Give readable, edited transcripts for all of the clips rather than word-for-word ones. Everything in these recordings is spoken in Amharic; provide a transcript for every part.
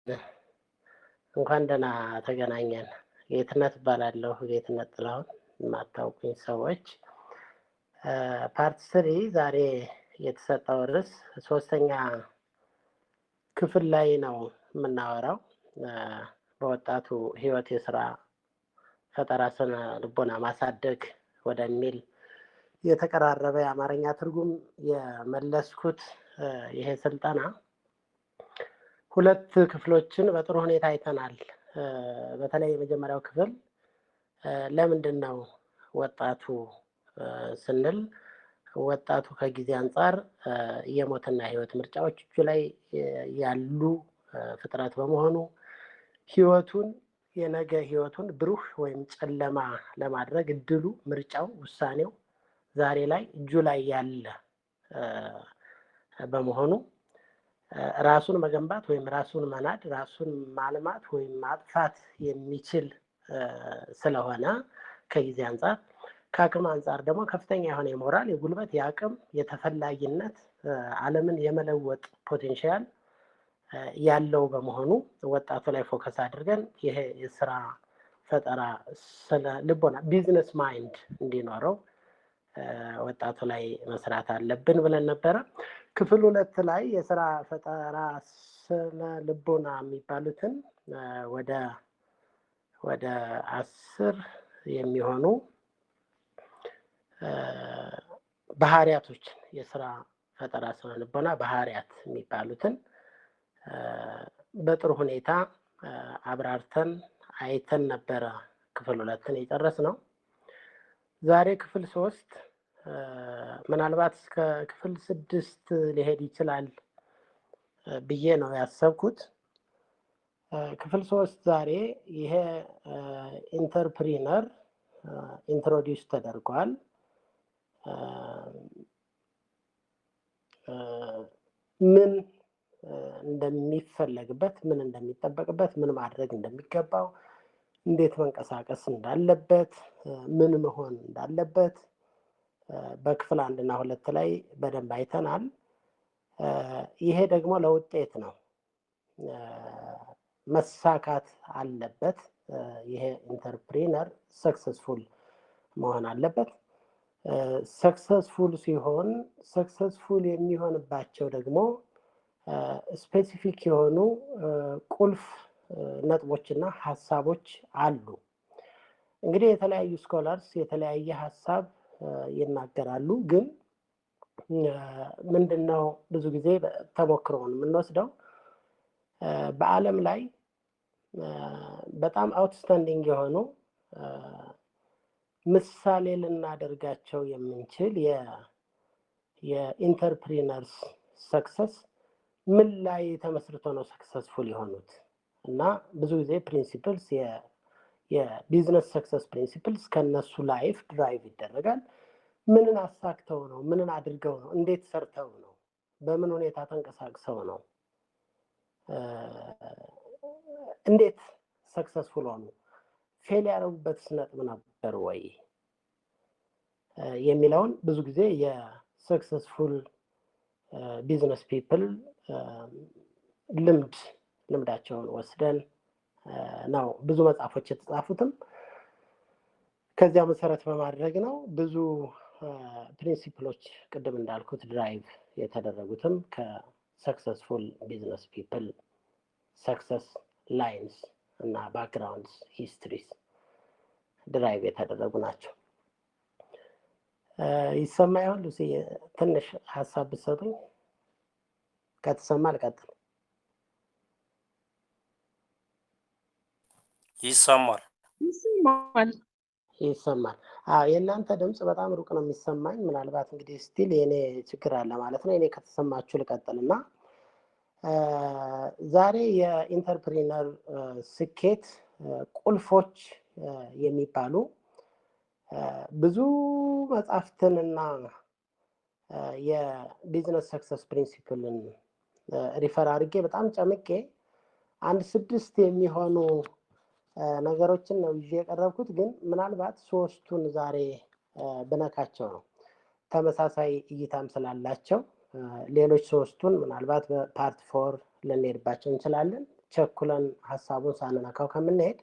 እንኳን ደህና ተገናኘን። ጌትነት እባላለሁ። ጌትነት ጥላሁን። የማታውቁኝ ሰዎች ፓርት 3 ዛሬ የተሰጠው ርዕስ 3ኛ ክፍል ላይ ነው የምናወራው። በወጣቱ ህይወት የስራ ፈጠራ ስነ ልቦና ማሳደግ ወደሚል የተቀራረበ የአማርኛ ትርጉም የመለስኩት ይሄ ስልጠና 2 ክፍሎችን በጥሩ ሁኔታ አይተናል። በተለይ የመጀመሪያው ክፍል ለምንድን ነው ወጣቱ ስንል ወጣቱ ከጊዜ አንጻር የሞትና ህይወት ምርጫዎች እጁ ላይ ያሉ ፍጥረት በመሆኑ ህይወቱን የነገ ህይወቱን ብሩህ ወይም ጨለማ ለማድረግ እድሉ፣ ምርጫው፣ ውሳኔው ዛሬ ላይ እጁ ላይ ያለ በመሆኑ ራሱን መገንባት ወይም ራሱን መናድ፣ ራሱን ማልማት ወይም ማጥፋት የሚችል ስለሆነ ከጊዜ አንጻር፣ ከአቅም አንጻር ደግሞ ከፍተኛ የሆነ የሞራል፣ የጉልበት፣ የአቅም፣ የተፈላጊነት ዓለምን የመለወጥ ፖቴንሻል ያለው በመሆኑ ወጣቱ ላይ ፎከስ አድርገን ይሄ የስራ ፈጠራ ስነ ልቦና ቢዝነስ ማይንድ እንዲኖረው ወጣቱ ላይ መስራት አለብን ብለን ነበረ። ክፍል 2 ላይ የስራ ፈጠራ ስነ ልቦና የሚባሉትን ወደ 10 የሚሆኑ ባህሪያቶችን የስራ ፈጠራ ስነ ልቦና ባህሪያት የሚባሉትን በጥሩ ሁኔታ አብራርተን አይተን ነበረ ክፍል 2ን የጨረስነው። ዛሬ ክፍል 3 ምናልባት እስከ ክፍል 6 ሊሄድ ይችላል ብዬ ነው ያሰብኩት። ክፍል 3 ዛሬ ይሄ ኢንተርፕሪነር ኢንትሮዲውስ ተደርጓል። ምን እንደሚፈለግበት፣ ምን እንደሚጠበቅበት፣ ምን ማድረግ እንደሚገባው፣ እንዴት መንቀሳቀስ እንዳለበት፣ ምን መሆን እንዳለበት በክፍል 1 እና 2 ላይ በደንብ አይተናል። ይሄ ደግሞ ለውጤት ነው፣ መሳካት አለበት። ይሄ ኢንተርፕሪነር ሰክሰስፉል መሆን አለበት። ሰክሰስፉል ሲሆን ሰክሰስፉል የሚሆንባቸው ደግሞ ስፔሲፊክ የሆኑ ቁልፍ ነጥቦችና ሀሳቦች አሉ። እንግዲህ የተለያዩ ስኮላርስ የተለያየ ሀሳብ ይናገራሉ። ግን ምንድነው ብዙ ጊዜ ተሞክሮውን የምንወስደው በዓለም ላይ በጣም አውትስታንዲንግ የሆኑ ምሳሌ ልናደርጋቸው የምንችል የኢንተርፕሪነርስ ሰክሰስ ምን ላይ ተመስርቶ ነው ሰክሰስፉል የሆኑት? እና ብዙ ጊዜ ፕሪንሲፕልስ የቢዝነስ ሰክሰስ ፕሪንሲፕልስ ከነሱ ላይፍ ድራይቭ ይደረጋል። ምንን አሳክተው ነው? ምንን አድርገው ነው? እንዴት ሰርተው ነው? በምን ሁኔታ ተንቀሳቅሰው ነው? እንዴት ሰክሰስፉል ሆኑ? ፌል ያደረጉበትስ ነጥብ ነበር ወይ የሚለውን ብዙ ጊዜ የሰክሰስፉል ቢዝነስ ፒፕል ልምዳቸውን ወስደን ነው ብዙ መጽሐፎች የተጻፉትም ከዚያ መሰረት በማድረግ ነው። ብዙ ፕሪንሲፕሎች ቅድም እንዳልኩት ድራይቭ የተደረጉትም ከሰክሰስፉል ቢዝነስ ፒፕል ሰክሰስ ላይንስ እና ባክግራውንድስ ሂስትሪስ ድራይቭ የተደረጉ ናቸው። ይሰማ ይሆን ሉሲ? ትንሽ ሀሳብ ብትሰጡኝ። ከተሰማ ልቀጥል። ይሰማል። የእናንተ ድምፅ በጣም ሩቅ ነው የሚሰማኝ። ምናልባት እንግዲህ ስቲል የኔ ችግር አለ ማለት ነው። እኔ ከተሰማችሁ ልቀጥል እና ዛሬ የኢንተርፕሪነር ስኬት ቁልፎች የሚባሉ ብዙ መጽሐፍትንና የቢዝነስ ሰክሰስ ፕሪንሲፕልን ሪፈር አድርጌ በጣም ጨምቄ 6 የሚሆኑ ነገሮችን ነው ይዤ የቀረብኩት። ግን ምናልባት 3ቱን ዛሬ ብነካቸው ነው ተመሳሳይ እይታም ስላላቸው ሌሎች 3ቱን ምናልባት በፓርት 4 ልንሄድባቸው እንችላለን። ቸኩለን ሀሳቡን ሳንነካው ከምንሄድ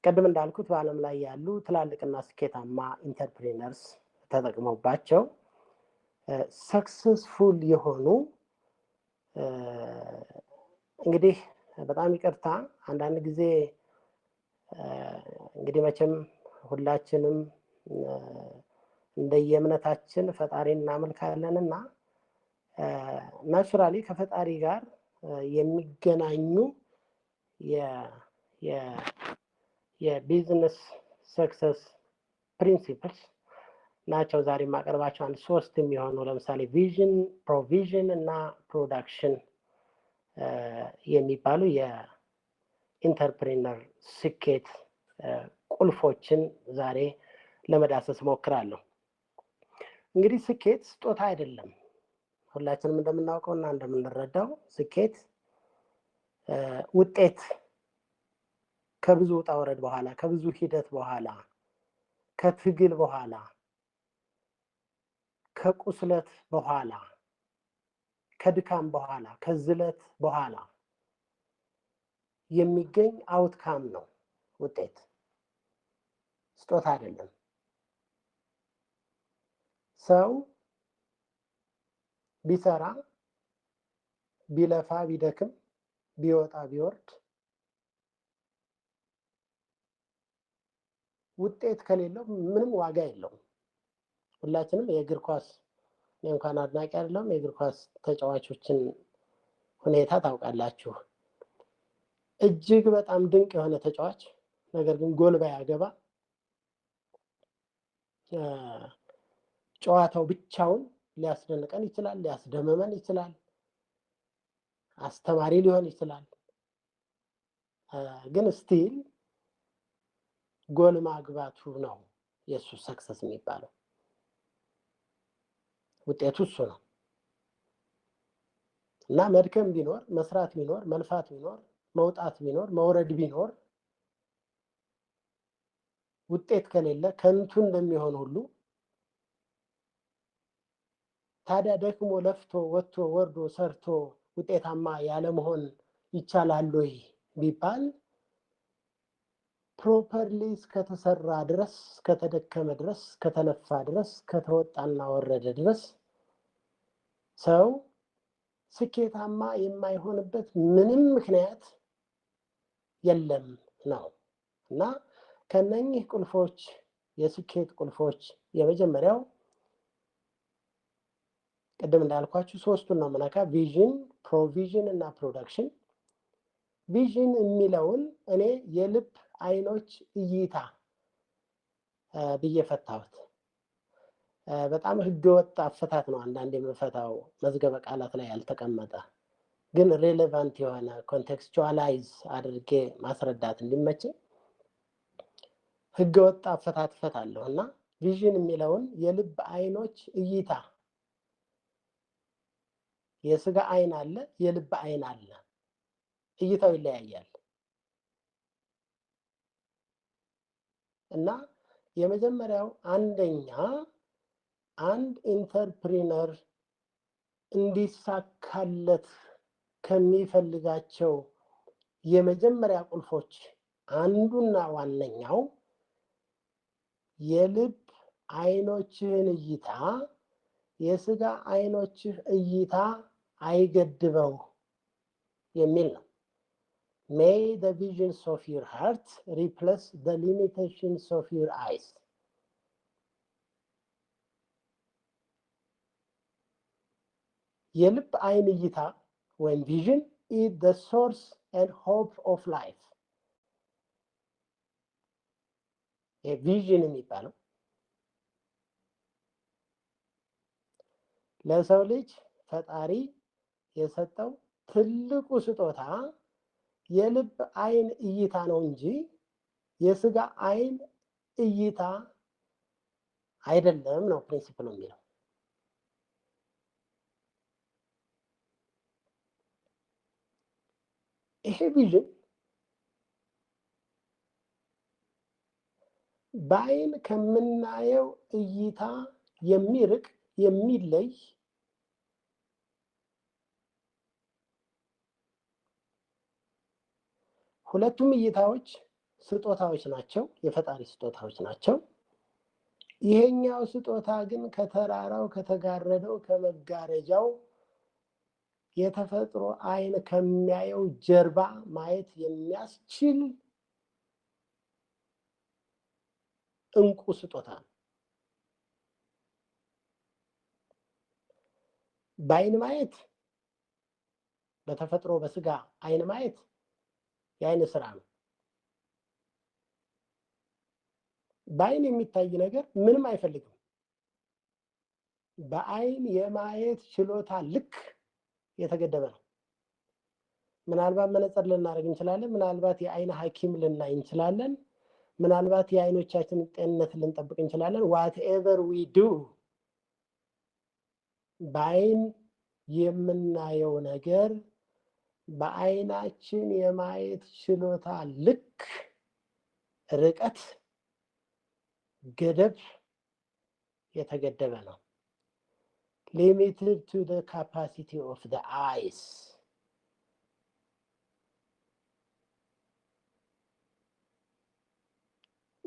ቅድም እንዳልኩት በዓለም ላይ ያሉ ትላልቅና ስኬታማ ኢንተርፕሪነርስ ተጠቅመውባቸው ሰክሰስፉል የሆኑ እንግዲህ በጣም ይቅርታ አንዳንድ ጊዜ እንግዲህ መቼም ሁላችንም እንደየእምነታችን ፈጣሪ እናመልካለንና ናቹራሊ ከፈጣሪ ጋር የሚገናኙ የቢዝነስ ሰክሰስ ፕሪንሲፕልስ ናቸው ዛሬ ማቀርባቸው አንድ 3 የሚሆኑ ለምሳሌ ቪዥን፣ ፕሮቪዥን እና ፕሮዳክሽን የሚባሉ የኢንተርፕሪነር ስኬት ቁልፎችን ዛሬ ለመዳሰስ ሞክራለሁ። እንግዲህ ስኬት ስጦታ አይደለም። ሁላችንም እንደምናውቀውና እንደምንረዳው ስኬት ውጤት ከብዙ ውጣ ውረድ በኋላ ከብዙ ሂደት በኋላ ከትግል በኋላ ከቁስለት በኋላ ከድካም በኋላ ከዝለት በኋላ የሚገኝ አውትካም ነው። ውጤት ስጦታ አይደለም። ሰው ቢሰራ ቢለፋ ቢደክም ቢወጣ ቢወርድ ውጤት ከሌለው ምንም ዋጋ የለውም። ሁላችንም የእግር ኳስ እንኳን አድናቂ አይደለም የእግር ኳስ ተጫዋቾችን ሁኔታ ታውቃላችሁ። እጅግ በጣም ድንቅ የሆነ ተጫዋች ነገር ግን ጎል ባያገባ ጨዋታው ብቻውን ሊያስደንቀን ይችላል፣ ሊያስደምመን ይችላል፣ አስተማሪ ሊሆን ይችላል። ግን ስቲል ጎል ማግባቱ ነው የሱ ሰክሰስ የሚባለው። ውጤቱ እሱ ነው እና መድከም ቢኖር መስራት ቢኖር መልፋት ቢኖር መውጣት ቢኖር መውረድ ቢኖር ውጤት ከሌለ ከንቱ እንደሚሆን ሁሉ ታዲያ ደክሞ ለፍቶ ወጥቶ ወርዶ ሰርቶ ውጤታማ ያለ መሆን ይቻላል ወይ ቢባል ፕሮፐርሊ እስከተሰራ ድረስ ከተደከመ ድረስ ከተለፋ ድረስ ከተወጣና ወረደ ድረስ ሰው ስኬታማ የማይሆንበት ምንም ምክንያት የለም ነው እና ከነኚህ ቁልፎች የስኬት ቁልፎች የመጀመሪያው ቅድም እንዳልኳችሁ 3ቱን ነው መናካ ቪዥን፣ ፕሮቪዥን እና ፕሮዳክሽን። ቪዥን የሚለውን እኔ የልብ አይኖች እይታ ብዬ ፈታሁት። በጣም ህገወጥ አፈታት ነው አንዳንዴ የምፈታው መዝገበ ቃላት ላይ ያልተቀመጠ ግን ሬሌቫንት የሆነ ኮንቴክስቹዋላይዝ አድርጌ ማስረዳት እንዲመች ህገወጥ አፈታት ፈታለሁ እና ቪዥን የሚለውን የልብ አይኖች እይታ የስጋ አይን አለ፣ የልብ አይን አለ። እይታው ይለያያል እና የመጀመሪያው አንደኛ አንድ ኢንተርፕሪነር እንዲሳካለት ከሚፈልጋቸው የመጀመሪያ ቁልፎች አንዱና ዋነኛው የልብ አይኖችህን እይታ የስጋ አይኖችህ እይታ አይገድበው የሚል ነው። May the visions of your heart replace the limitations of your eyes. የልብ አይን እይታ ወይም vision is the source and hope of life. vision የሚባለው ለሰው ልጅ ፈጣሪ የሰጠው ትልቁ ስጦታ የልብ አይን እይታ ነው እንጂ የስጋ አይን እይታ አይደለም ነው ፕሪንሲፕሉ የሚለው። ይሄ ቪዥን በአይን ከምናየው እይታ የሚርቅ የሚለይ ሁለቱም እይታዎች ስጦታዎች ናቸው፣ የፈጣሪ ስጦታዎች ናቸው። ይሄኛው ስጦታ ግን ከተራራው ከተጋረደው ከመጋረጃው የተፈጥሮ አይን ከሚያየው ጀርባ ማየት የሚያስችል እንቁ ስጦታ ነው። በአይን ማየት በተፈጥሮ በስጋ አይን ማየት የአይን ስራ ነው። በአይን የሚታይ ነገር ምንም አይፈልግም። በአይን የማየት ችሎታ ልክ የተገደበ ነው። ምናልባት መነጽር ልናደርግ እንችላለን፣ ምናልባት የአይን ሐኪም ልናይ እንችላለን፣ ምናልባት የአይኖቻችን ጤንነት ልንጠብቅ እንችላለን። ዋትኤቨር ዊ ዱ በአይን የምናየው ነገር በአይናችን የማየት ችሎታ ልክ ርቀት ገደብ የተገደበ ነው። limited to the capacity of the eyes.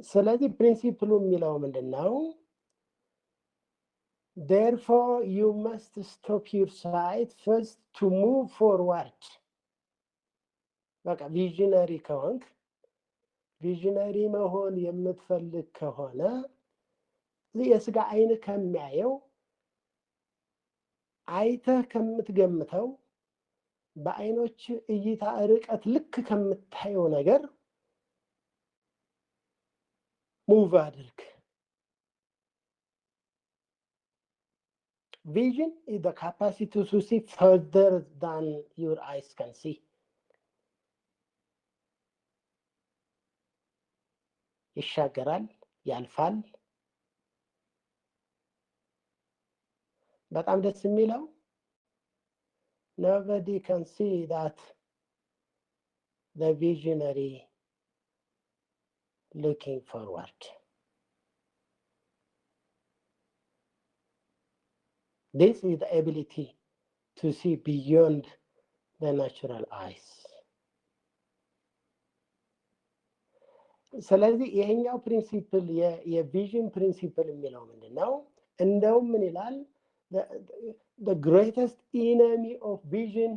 ስለዚህ ፕሪንሲፕሉ የሚለው ምንድነው? Therefore you must stop your sight first to move forward. በቃ ቪዥነሪ ከሆንክ ቪዥነሪ መሆን የምትፈልግ ከሆነ የስጋ አይን ከሚያየው አይተህ ከምትገምተው በአይኖች እይታ ርቀት ልክ ከምታየው ነገር ሙቭ አድርግ። Vision is the capacity to see further than your eyes can see. ይሻገራል፣ ያልፋል። በጣም ደስ የሚለው nobody can see that the visionary looking forward. This is the ability to see beyond the natural eyes. ስለዚህ ይሄኛው ፕሪንሲፕል የቪዥን ፕሪንሲፕል የሚለው ምንድነው? እንደውም ምን ይላል? The greatest enemy of vision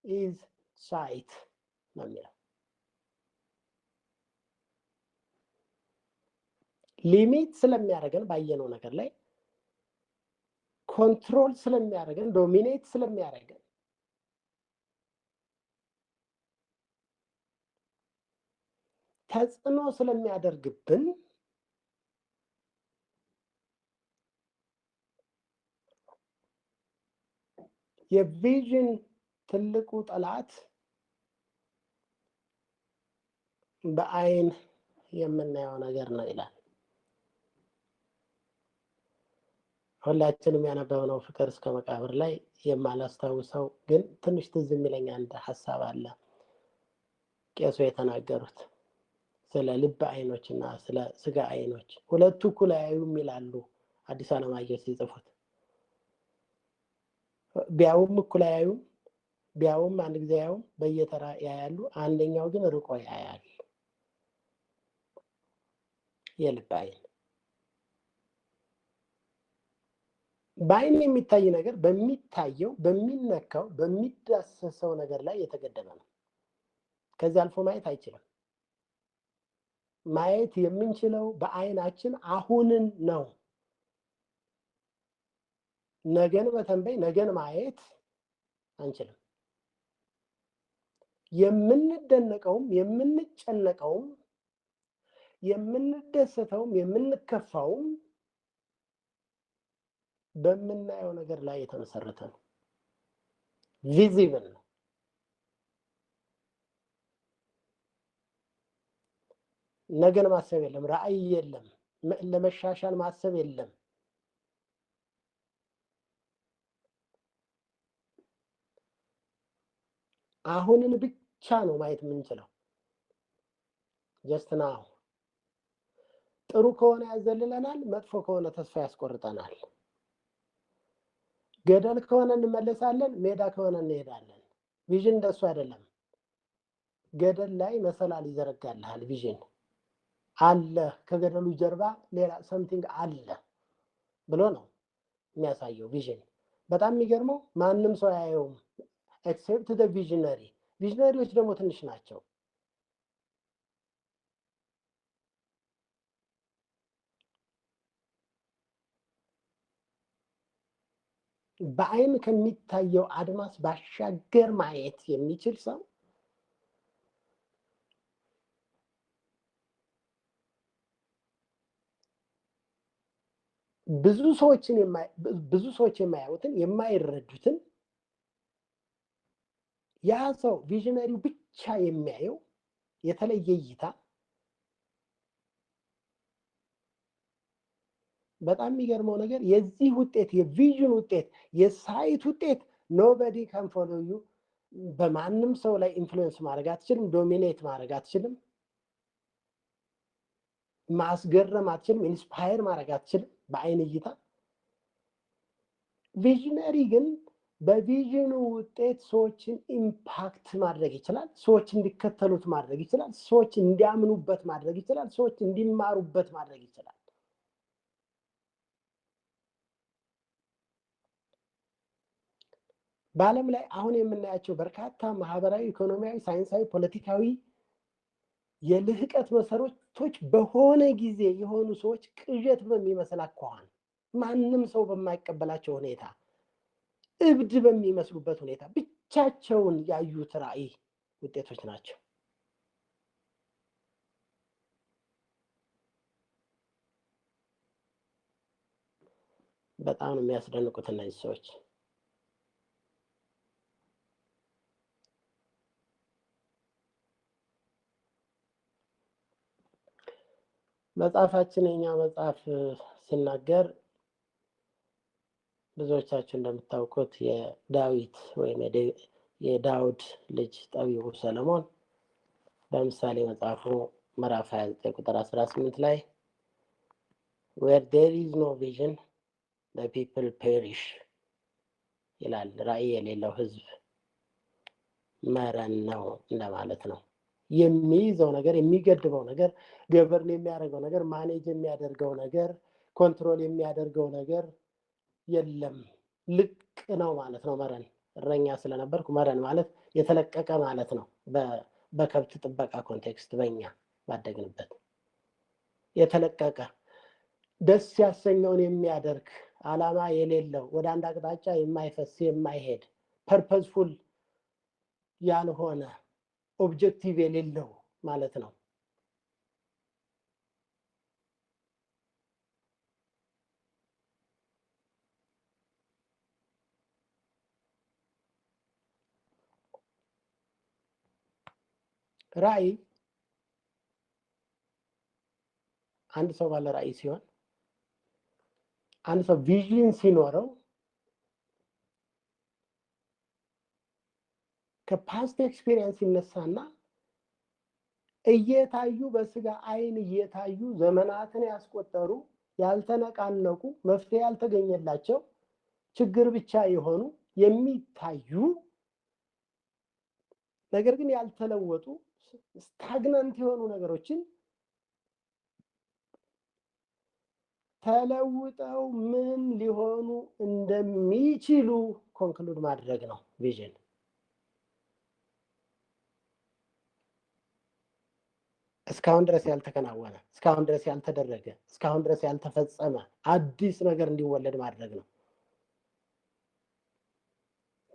is sight. ሊሚት ስለሚያደርገን ባየነው ነገር ላይ ኮንትሮል ስለሚያደርገን ዶሚኔት ስለሚያደርገን ተጽዕኖ ስለሚያደርግብን የቪዥን ትልቁ ጠላት በአይን የምናየው ነገር ነው ይላል። ሁላችንም ያነበብነው ፍቅር እስከ መቃብር ላይ የማላስታውሰው ግን ትንሽ ትዝ የሚለኝ አንድ ሐሳብ አለ። ቄሱ የተናገሩት ስለ ልብ አይኖችና ስለ ስጋ አይኖች ሁለቱ እኩል አያዩም ይላሉ። አዲስ አለማየሁ ሲጽፉት ቢያዩም እኩል አያዩም፣ ቢያዩም አንድ ጊዜ ያዩም በየተራ ያያሉ፣ አንደኛው ግን ርቆ ያያል። የልብ አይን በአይን የሚታይ ነገር በሚታየው በሚነካው በሚዳሰሰው ነገር ላይ የተገደበ ነው። ከዚህ አልፎ ማየት አይችልም። ማየት የምንችለው በአይናችን አሁንን ነው። ነገን በተንበይ ነገን ማየት አንችልም። የምንደነቀውም የምንጨነቀውም የምንደሰተውም የምንከፋውም በምናየው ነገር ላይ የተመሰረተ ነው። ቪዚብል ነው። ነገን ማሰብ የለም፣ ራዕይ የለም፣ ለመሻሻል ማሰብ የለም። አሁንን ብቻ ነው ማየት የምንችለው። ጀስት ናው። ጥሩ ከሆነ ያዘልለናል፣ መጥፎ ከሆነ ተስፋ ያስቆርጠናል። ገደል ከሆነ እንመለሳለን፣ ሜዳ ከሆነ እንሄዳለን። ቪዥን እንደሱ አይደለም። ገደል ላይ መሰላል ይዘረጋልሃል። ቪዥን አለ፣ ከገደሉ ጀርባ ሌላ ሰምቲንግ አለ ብሎ ነው የሚያሳየው ቪዥን። በጣም የሚገርመው ማንም ሰው አያየውም ኤክሴፕት ደ ቪዥነሪ። ቪዥነሪዎች ደግሞ ትንሽ ናቸው። በአይን ከሚታየው አድማስ ባሻገር ማየት የሚችል ሰው ብዙ ሰዎች የማያዩትን የማይረዱትን ያ ሰው ቪዥነሪው ብቻ የሚያየው የተለየ እይታ። በጣም የሚገርመው ነገር የዚህ ውጤት የቪዥን ውጤት የሳይት ውጤት ኖበዲ ካን ፎሎ ዩ። በማንም ሰው ላይ ኢንፍሉዌንስ ማድረግ አትችልም፣ ዶሚኔት ማድረግ አትችልም፣ ማስገረም አትችልም፣ ኢንስፓየር ማድረግ አትችልም በአይን እይታ። ቪዥነሪ ግን በቪዥኑ ውጤት ሰዎችን ኢምፓክት ማድረግ ይችላል፣ ሰዎች እንዲከተሉት ማድረግ ይችላል፣ ሰዎች እንዲያምኑበት ማድረግ ይችላል፣ ሰዎች እንዲማሩበት ማድረግ ይችላል። በዓለም ላይ አሁን የምናያቸው በርካታ ማህበራዊ፣ ኢኮኖሚያዊ፣ ሳይንሳዊ፣ ፖለቲካዊ የልህቀት መሰረቶች በሆነ ጊዜ የሆኑ ሰዎች ቅዠት በሚመስል አኳኋን ማንም ሰው በማይቀበላቸው ሁኔታ እብድ በሚመስሉበት ሁኔታ ብቻቸውን ያዩት ራዕይ ውጤቶች ናቸው። በጣም ነው የሚያስደንቁት እነዚህ ሰዎች። መጽሐፋችን የኛ መጽሐፍ ሲናገር ብዙዎቻችሁ እንደምታውቁት የዳዊት ወይም የዳውድ ልጅ ጠቢቡ ሰለሞን በምሳሌ መጽሐፉ ምዕራፍ 29 ቁጥር 18 ላይ where there is no vision the people perish ይላል። ራዕይ የሌለው ህዝብ መረን ነው እንደማለት ነው። የሚይዘው ነገር፣ የሚገድበው ነገር፣ ገቨርን የሚያደርገው ነገር፣ ማኔጅ የሚያደርገው ነገር፣ ኮንትሮል የሚያደርገው ነገር የለም። ልቅ ነው ማለት ነው። መረን እረኛ ስለነበርኩ መረን ማለት የተለቀቀ ማለት ነው። በከብት ጥበቃ ኮንቴክስት በእኛ ባደግንበት የተለቀቀ ደስ ያሰኘውን የሚያደርግ ዓላማ የሌለው ወደ አንድ አቅጣጫ የማይፈስ የማይሄድ ፐርፐዝፉል ያልሆነ ኦብጀክቲቭ የሌለው ማለት ነው። ራዕይ አንድ ሰው ባለ ራዕይ ሲሆን፣ አንድ ሰው ቪዥን ሲኖረው ከፓስት ኤክስፒሪየንስ ይነሳና እየታዩ በስጋ አይን እየታዩ ዘመናትን ያስቆጠሩ ያልተነቃነቁ መፍትሄ ያልተገኘላቸው ችግር ብቻ የሆኑ የሚታዩ ነገር ግን ያልተለወጡ ስታግናንት የሆኑ ነገሮችን ተለውጠው ምን ሊሆኑ እንደሚችሉ ኮንክሉድ ማድረግ ነው ቪዥን። እስካሁን ድረስ ያልተከናወነ፣ እስካሁን ድረስ ያልተደረገ፣ እስካሁን ድረስ ያልተፈጸመ አዲስ ነገር እንዲወለድ ማድረግ ነው።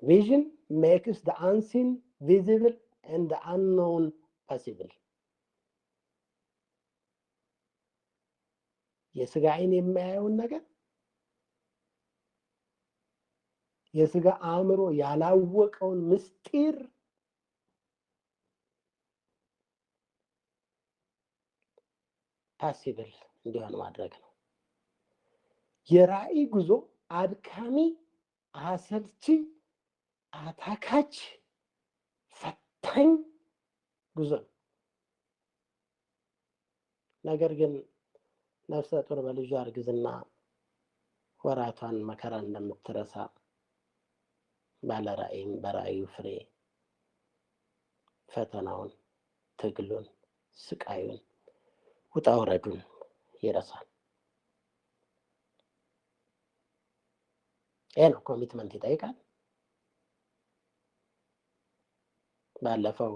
ቪዥን makes the unseen visible and the unknown possible። የስጋ አይን የማያየውን ነገር የስጋ አእምሮ ያላወቀውን ምስጢር ፓሲብል እንዲሆን ማድረግ ነው። የራዕይ ጉዞ አድካሚ፣ አሰልቺ፣ አታካች፣ ፈታኝ ጉዞ ነው። ነገር ግን ነፍሰ ጡር በልጇ እርግዝና ወራቷን መከራ እንደምትረሳ ባለ ራዕይም በራዕዩ ፍሬ ፈተናውን ትግሉን፣ ስቃዩን፣ ውጣ ውረዱን ይረሳል። ይሄ ነው ኮሚትመንት ይጠይቃል። ባለፈው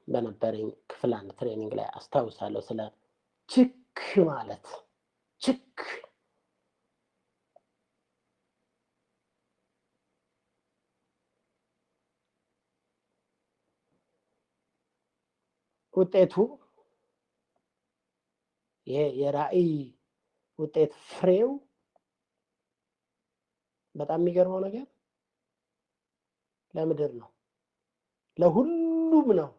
በነበረኝ ክፍል 1 ትሬኒንግ ላይ አስታውሳለሁ ስለ ችክ ማለት ችክ ውጤቱ ይሄ የራዕይ ውጤት ፍሬው በጣም የሚገርመው ነገር ለምድር ነው፣ ለሁሉም ነው፣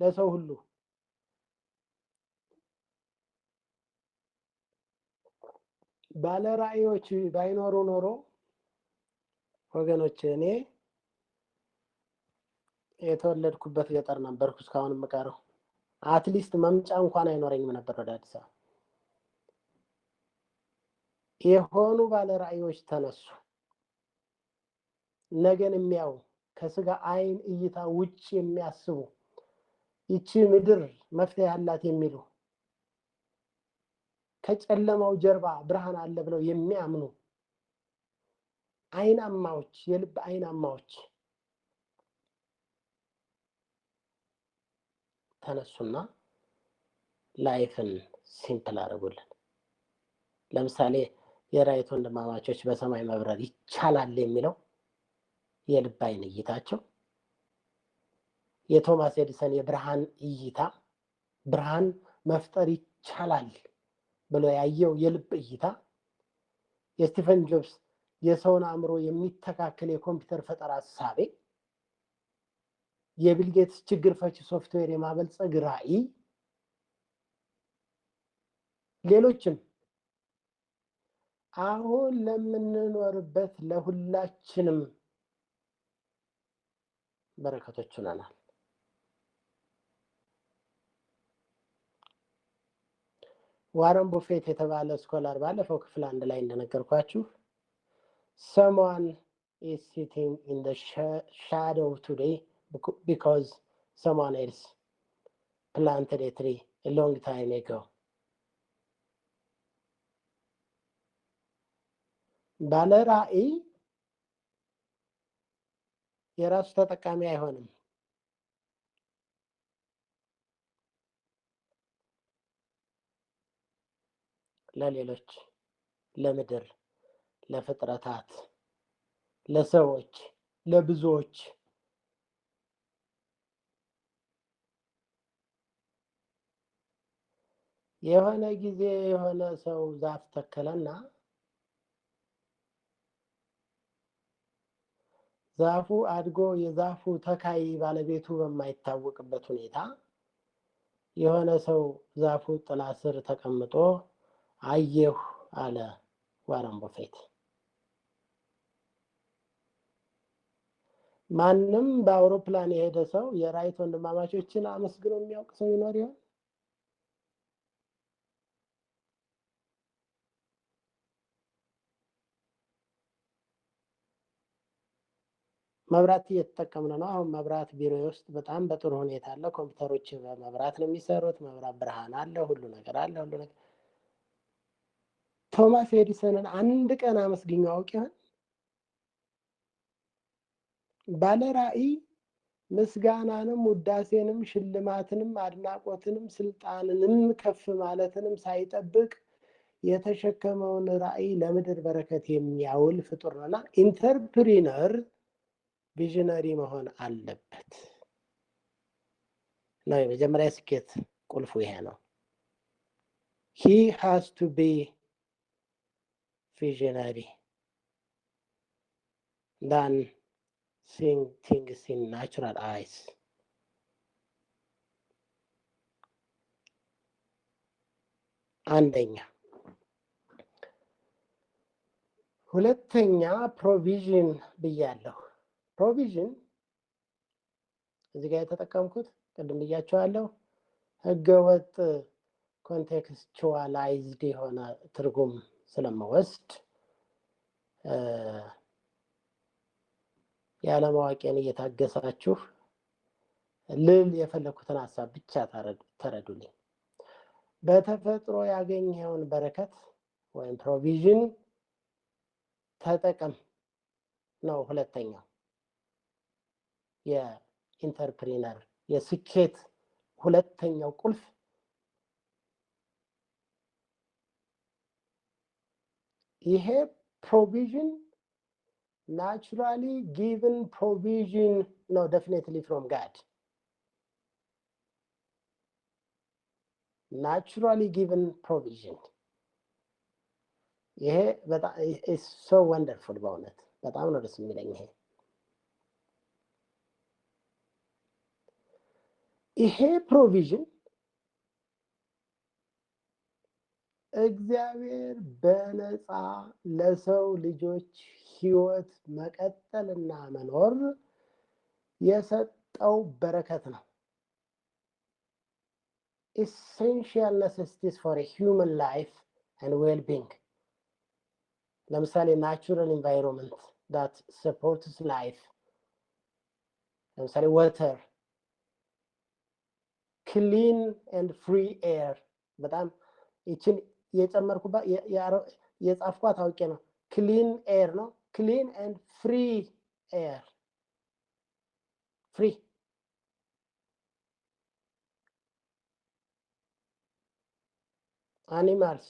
ለሰው ሁሉ። ባለ ራዕዮች ባይኖሩ ኖሮ ወገኖች እኔ የተወለድኩበት ገጠር ነበርኩ እስካሁን የምቀረው። አትሊስት መምጫ እንኳን አይኖረኝም ነበር ወደ አዲስ አበባ። የሆኑ ባለ ራዕዮች ተነሱ፣ ነገን የሚያዩ ከስጋ አይን እይታ ውጭ የሚያስቡ ይቺ ምድር መፍትሄ ያላት የሚሉ ከጨለማው ጀርባ ብርሃን አለ ብለው የሚያምኑ አይናማዎች፣ የልብ አይናማዎች ተነሱና ላይፍን ሲምፕል አደረጉልን። ለምሳሌ የራይት ወንድማማቾች በሰማይ መብረር ይቻላል የሚለው የልብ አይን እይታቸው፣ የቶማስ ኤዲሰን የብርሃን እይታ ብርሃን መፍጠር ይቻላል ብሎ ያየው የልብ እይታ፣ የስቲፈን ጆብስ የሰውን አእምሮ የሚተካከል የኮምፒውተር ፈጠራ ሐሳቤ፣ የቢል ጌትስ ችግር ፈቺ ሶፍትዌር የማበልጸግ ራዕይ፣ ሌሎችም አሁን ለምንኖርበት ለሁላችንም በረከቶች ሆነናል። ዋረን ቡፌት የተባለ ስኮላር ባለፈው ክፍል 1 ላይ እንደነገርኳችሁ someone is sitting in the shadow today because someone else planted a tree a long time ago. ባለ ራዕይ የራሱ ተጠቃሚ አይሆንም። ለሌሎች፣ ለምድር፣ ለፍጥረታት፣ ለሰዎች፣ ለብዙዎች የሆነ ጊዜ የሆነ ሰው ዛፍ ተከለና ዛፉ አድጎ የዛፉ ተካይ ባለቤቱ በማይታወቅበት ሁኔታ የሆነ ሰው ዛፉ ጥላ ስር ተቀምጦ አየሁ አለ ዋረን ቡፌት። ማንም በአውሮፕላን የሄደ ሰው የራይት ወንድማማቾችን አመስግኖ የሚያውቅ ሰው ይኖር ይሆን? መብራት እየተጠቀምን ነው። አሁን መብራት ቢሮ ውስጥ በጣም በጥሩ ሁኔታ አለ። ኮምፒውተሮች በመብራት ነው የሚሰሩት። መብራት ብርሃን አለ፣ ሁሉ ነገር አለ፣ ሁሉ ነገር። ቶማስ ኤዲሰንን አንድ ቀን አመስግኜ አውቅ ይሆን? ባለ ራዕይ ምስጋናንም ውዳሴንም ሽልማትንም አድናቆትንም ስልጣንንም ከፍ ማለትንም ሳይጠብቅ የተሸከመውን ራዕይ ለምድር በረከት የሚያውል ፍጡር ነውና ኢንተርፕሪነር ቪዥነሪ መሆን አለበት ነው። የመጀመሪያ ስኬት ቁልፉ ይሄ ነው። he has to be visionary than seeing things in natural eyes. አንደኛ። ሁለተኛ ፕሮቪዥን ብያለሁ። ፕሮቪዥን እዚህ ጋር የተጠቀምኩት ቅድም ብያቸዋለሁ፣ ህገወጥ ኮንቴክስቹዋላይዝድ የሆነ ትርጉም ስለመወስድ ያለማወቄን እየታገሳችሁ ልል የፈለኩትን ሀሳብ ብቻ ተረዱልኝ። በተፈጥሮ ያገኘውን በረከት ወይም ፕሮቪዥን ተጠቀም ነው ሁለተኛው የኢንተርፕሪነር የስኬት ሁለተኛው ቁልፍ። ይሄ ፕሮቪዥን naturally given provision no definitely from God. Naturally given provision. ይሄ በጣም is so wonderful በእውነት በጣም ነው ደስ የሚለኝ። ይሄ ፕሮቪዥን እግዚአብሔር በነፃ ለሰው ልጆች ህይወት መቀጠልና መኖር የሰጠው በረከት ነው። essential necessities for a human life and well-being. ለምሳሌ natural environment that supports life. ለምሳሌ water, clean and free air. በጣም ይችን የጨመርኩባት የጻፍኳት አውቄ ነው። clean air ነው። clean and free air. free animals,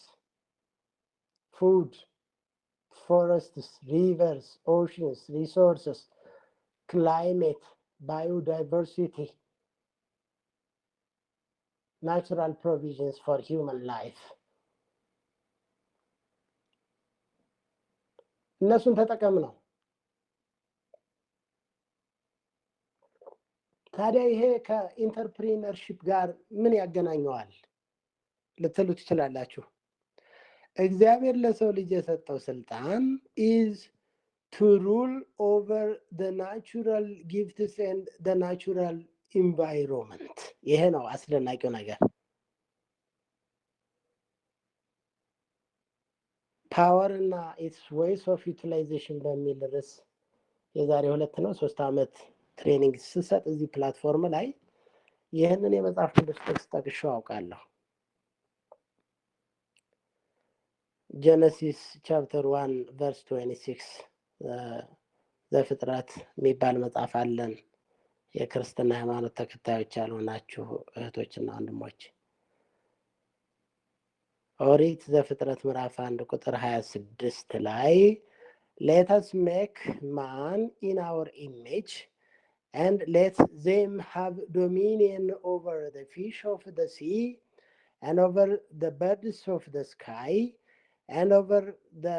food, forests, rivers, oceans, resources, climate, biodiversity, natural provisions for human life. እነሱን ተጠቀም ነው። ታዲያ ይሄ ከኢንተርፕሪነርሺፕ ጋር ምን ያገናኘዋል ልትሉ ትችላላችሁ። እግዚአብሔር ለሰው ልጅ የሰጠው ስልጣን is to rule over the natural gifts and the natural environment. ይሄ ነው አስደናቂው ነገር። ፓወር እና ኢትስ ዌይስ ኦፍ ዩቲላይዜሽን በሚል ርዕስ የዛሬ 2-3 ዓመት ትሬኒንግ ስሰጥ እዚህ ፕላትፎርም ላይ ይህንን የመጽሐፍ ቅዱስ ጥቅስ ጠቅሼው አውቃለሁ። ጀነሲስ ቻፕተር 1 ቨርስ 26 ዘፍጥረት የሚባል መጽሐፍ አለን። የክርስትና ሃይማኖት ተከታዮች ያልሆናችሁ እህቶችና ወንድሞች ኦሪት ዘፍጥረት ምዕራፍ 1 ቁጥር 26 ላይ let us make man in our image and let them have dominion over the fish of the sea and over the birds of the sky and over the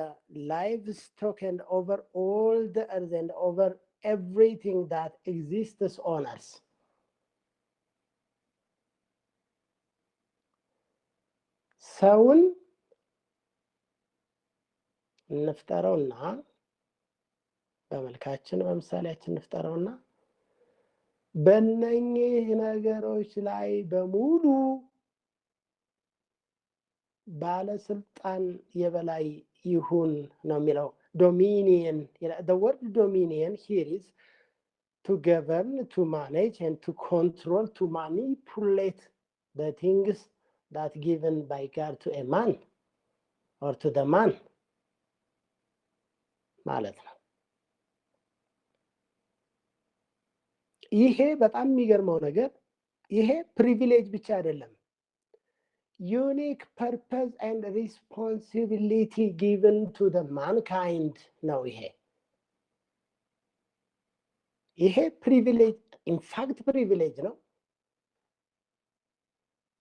livestock and over all the earth and over everything that exists on earth. ሰውን እንፍጠረውና በመልካችን በምሳሌያችን እንፍጠረውና በእነኚህ ነገሮች ላይ በሙሉ ባለስልጣን የበላይ ይሁን ነው የሚለው። ዶሚኒየን the word dominion here is to govern, to manage and to control, to manipulate the things that given by God to a man or to the man ማለት ነው። ይሄ በጣም የሚገርመው ነገር ይሄ ፕሪቪሌጅ ብቻ አይደለም። unique purpose and responsibility given to the mankind ነው። ይሄ ፕሪቪሌጅ ኢንፋክት ፕሪቪሌጅ ነው፣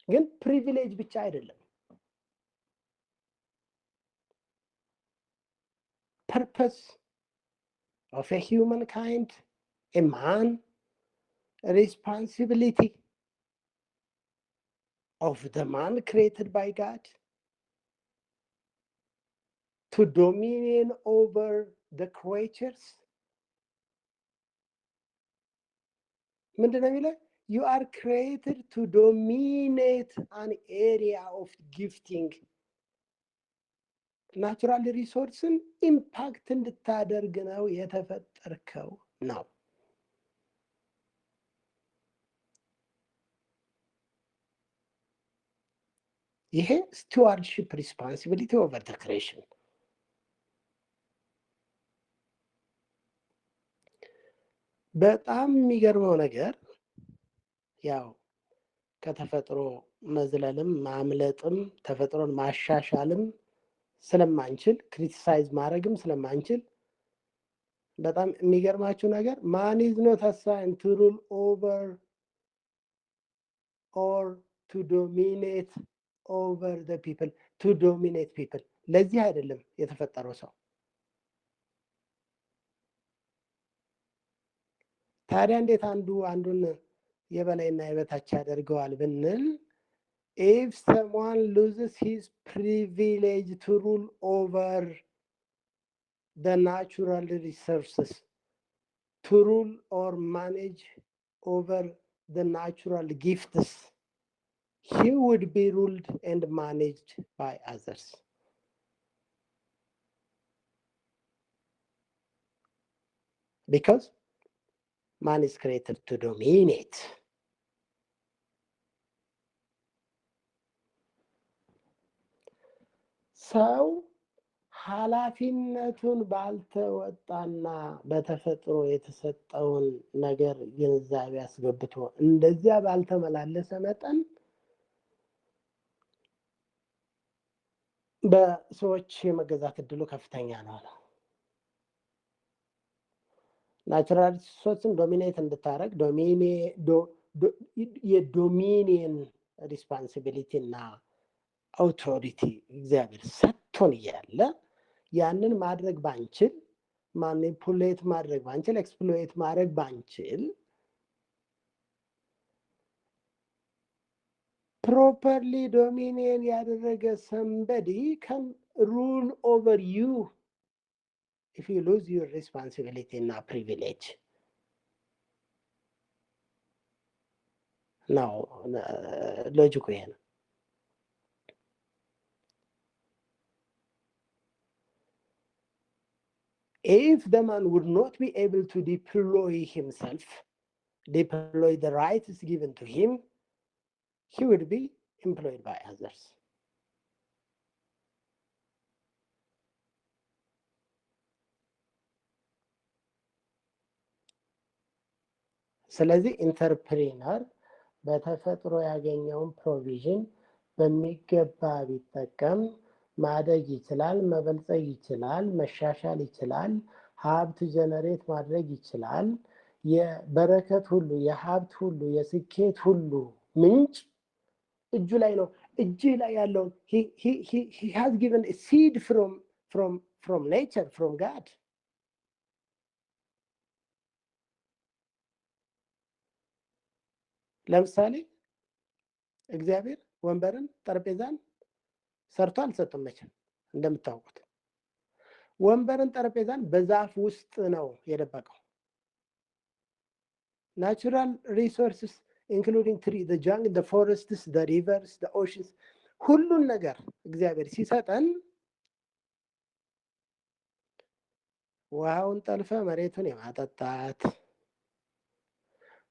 ግን ፕሪቪሌጅ ብቻ አይደለም። purpose of a humankind, a man, responsibility of the man created by God to dominion over the creatures. ምንድነው የሚለው? You are created to dominate an area of gifting. ናቹራል ሪሶርስን ኢምፓክት እንድታደርግ ነው የተፈጠርከው ነው። ይሄ stewardship responsibility over the creation። በጣም የሚገርመው ነገር ያው ከተፈጥሮ መዝለልም ማምለጥም ተፈጥሮን ማሻሻልም ስለማንችል ክሪቲሳይዝ ማድረግም ስለማንችል በጣም የሚገርማችሁ ነገር man is not assigned to rule over or to dominate over the people, to dominate people። ለዚህ አይደለም የተፈጠረው ሰው። ታዲያ እንዴት አንዱን የበላይና የበታች ያደርገዋል ብንል if someone loses his privilege to rule over the natural resources, to rule or manage over the natural gifts, he would be ruled and managed by others. Because man is created to dominate. ሰው ኃላፊነቱን ባልተወጣና በተፈጥሮ የተሰጠውን ነገር ግንዛቤ አስገብቶ እንደዚያ ባልተመላለሰ መጠን በሰዎች የመገዛት እድሉ ከፍተኛ ነው። ናቹራል ሪሶርስን ዶሚኔት እንድታረግ የዶሚኒየን ሪስፖንሲቢሊቲ እና አውቶሪቲ እግዚአብሔር ሰጥቶን እያለ ያንን ማድረግ ባንችል፣ ማኒፑሌት ማድረግ ባንችል፣ ኤክስፕሎይት ማድረግ ባንችል properly dominate ያደረገ somebody can rule over you if you lose your responsibility and privilege. Now, logic ይሄ ነው። If the man would not be able to deploy himself, deploy the rights given to him, he would be employed by others. ስለዚህ ኢንተርፕሪነር በተፈጥሮ ያገኘውን ፕሮቪዥን በሚገባ ቢጠቀም ማደግ ይችላል፣ መበልጸግ ይችላል፣ መሻሻል ይችላል፣ ሀብት ጀነሬት ማድረግ ይችላል። የበረከት ሁሉ፣ የሀብት ሁሉ፣ የስኬት ሁሉ ምንጭ እጁ ላይ ነው። እጅ ላይ ያለው he has given a seed from nature, from God. ለምሳሌ እግዚአብሔር ወንበርን ጠረጴዛን ሰርቶ አልሰጠም። መቼም እንደምታውቁት ወንበርን ጠረጴዛን በዛፍ ውስጥ ነው የደበቀው። ናቹራል ሪሶርስስ including tree, the jungle, the forests, the rivers, the oceans, ሁሉን ነገር እግዚአብሔር ሲሰጠን ውሃውን ጠልፈ መሬቱን የማጠጣት፣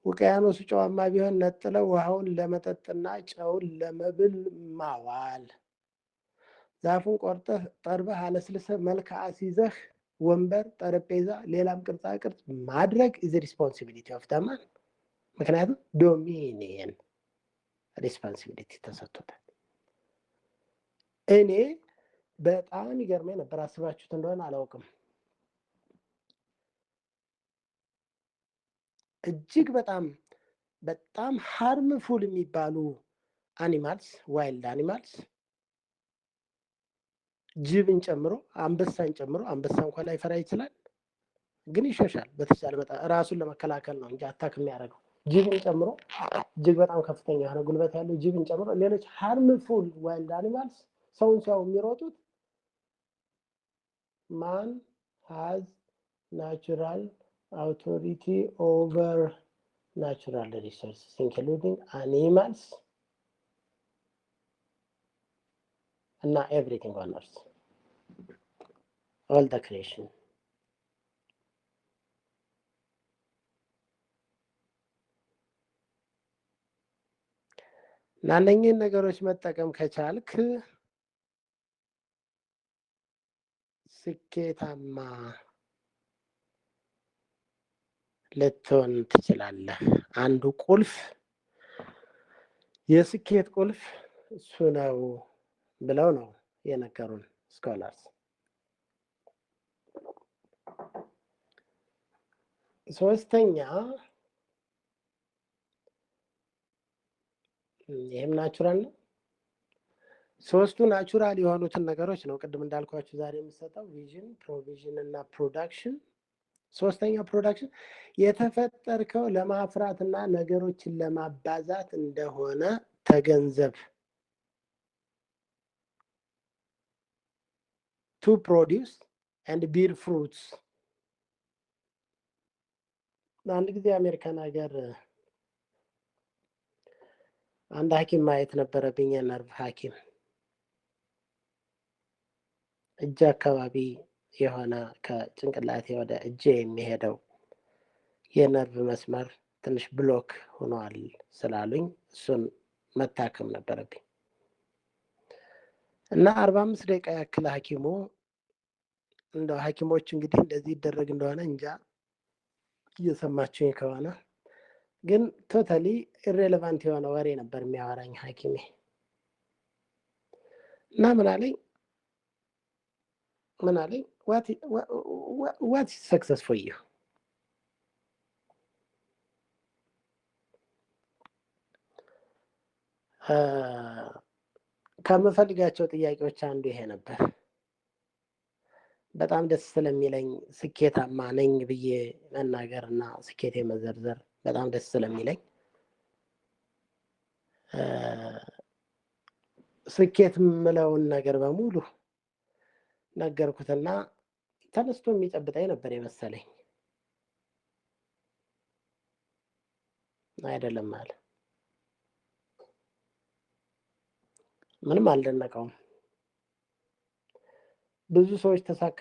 ውቅያኖሱ ጨዋማ ቢሆን ነጥለው ውሃውን ለመጠጥና ጨውን ለመብል ማዋል፣ ዛፉን ቆርጠህ ጠርበህ አለስልሰህ መልክ አስይዘህ ወንበር፣ ጠረጴዛ፣ ሌላም ቅርጻ ቅርጽ ማድረግ is the responsibility of the man። ምክንያቱም ዶሚኒየን ሪስፖንሲቢሊቲ ተሰጥቶታል። እኔ በጣም ይገርመኝ ነበር፣ አስባችሁት እንደሆነ አላውቅም። እጅግ በጣም ሃርምፉል የሚባሉ አኒማልስ፣ ዋይልድ አኒማልስ ጅብን ጨምሮ አንበሳን ጨምሮ፣ አንበሳ እንኳን ላይፈራ ይችላል ግን ይሸሻል። በተቻለ መጠን ራሱን ለመከላከል ነው እንጂ አታክ የሚያደርገው። ጅብን ጨምሮ እጅግ በጣም ከፍተኛ የሆነ ጉልበት ያለው ጅብን ጨምሮ ሌሎች ሃርምፉል ዋይልድ አኒማልስ ሰውን ሲያው የሚሮጡት ማን has natural authority over natural resources including animals and everything on earth, all the creation. እና እነኚህን ነገሮች መጠቀም ከቻልክ ስኬታማ ልትሆን ትችላለህ። አንዱ ቁልፍ የስኬት ቁልፍ እሱ ነው ብለው ነው የነገሩን ስኮላርስ። ሶስተኛ ይህም ናቹራል ነው። ሶስቱ ናቹራል የሆኑትን ነገሮች ነው ቅድም እንዳልኳችሁ ዛሬ የምሰጠው ቪዥን፣ ፕሮቪዥን እና ፕሮዳክሽን። ሶስተኛው ፕሮዳክሽን የተፈጠርከው ለማፍራትና ነገሮችን ለማባዛት እንደሆነ ተገንዘብ። ቱ ፕሮዲውስ ኤንድ ቢር ፍሩትስ። አንድ ጊዜ አሜሪካን ሀገር አንድ ሐኪም ማየት ነበረብኝ፣ የነርቭ ሐኪም። እጅ አካባቢ የሆነ ከጭንቅላቴ ወደ እጄ የሚሄደው የነርቭ መስመር ትንሽ ብሎክ ሆኗል ስላሉኝ እሱን መታከም ነበረብኝ እና 45 ደቂቃ ያክል ሐኪሙ እንደው ሐኪሞች እንግዲህ እንደዚህ ይደረግ እንደሆነ እንጃ እየሰማችሁኝ ከሆነ ግን ቶታሊ ኢሬሌቫንት የሆነ ወሬ ነበር የሚያወራኝ ሐኪሜ። እና ምን አለኝ what is success for you? ከምፈልጋቸው ጥያቄዎች አንዱ ይሄ ነበር። በጣም ደስ ስለሚለኝ ስኬታማ ነኝ ብዬ መናገር እና ስኬቴ መዘርዘር በጣም ደስ ስለሚለኝ ስኬት የምለውን ነገር በሙሉ ነገርኩትና ተነስቶ የሚጨብጠኝ ነበር የመሰለኝ። አይደለም አለ። ምንም አልደነቀውም። ብዙ ሰዎች ተሳካ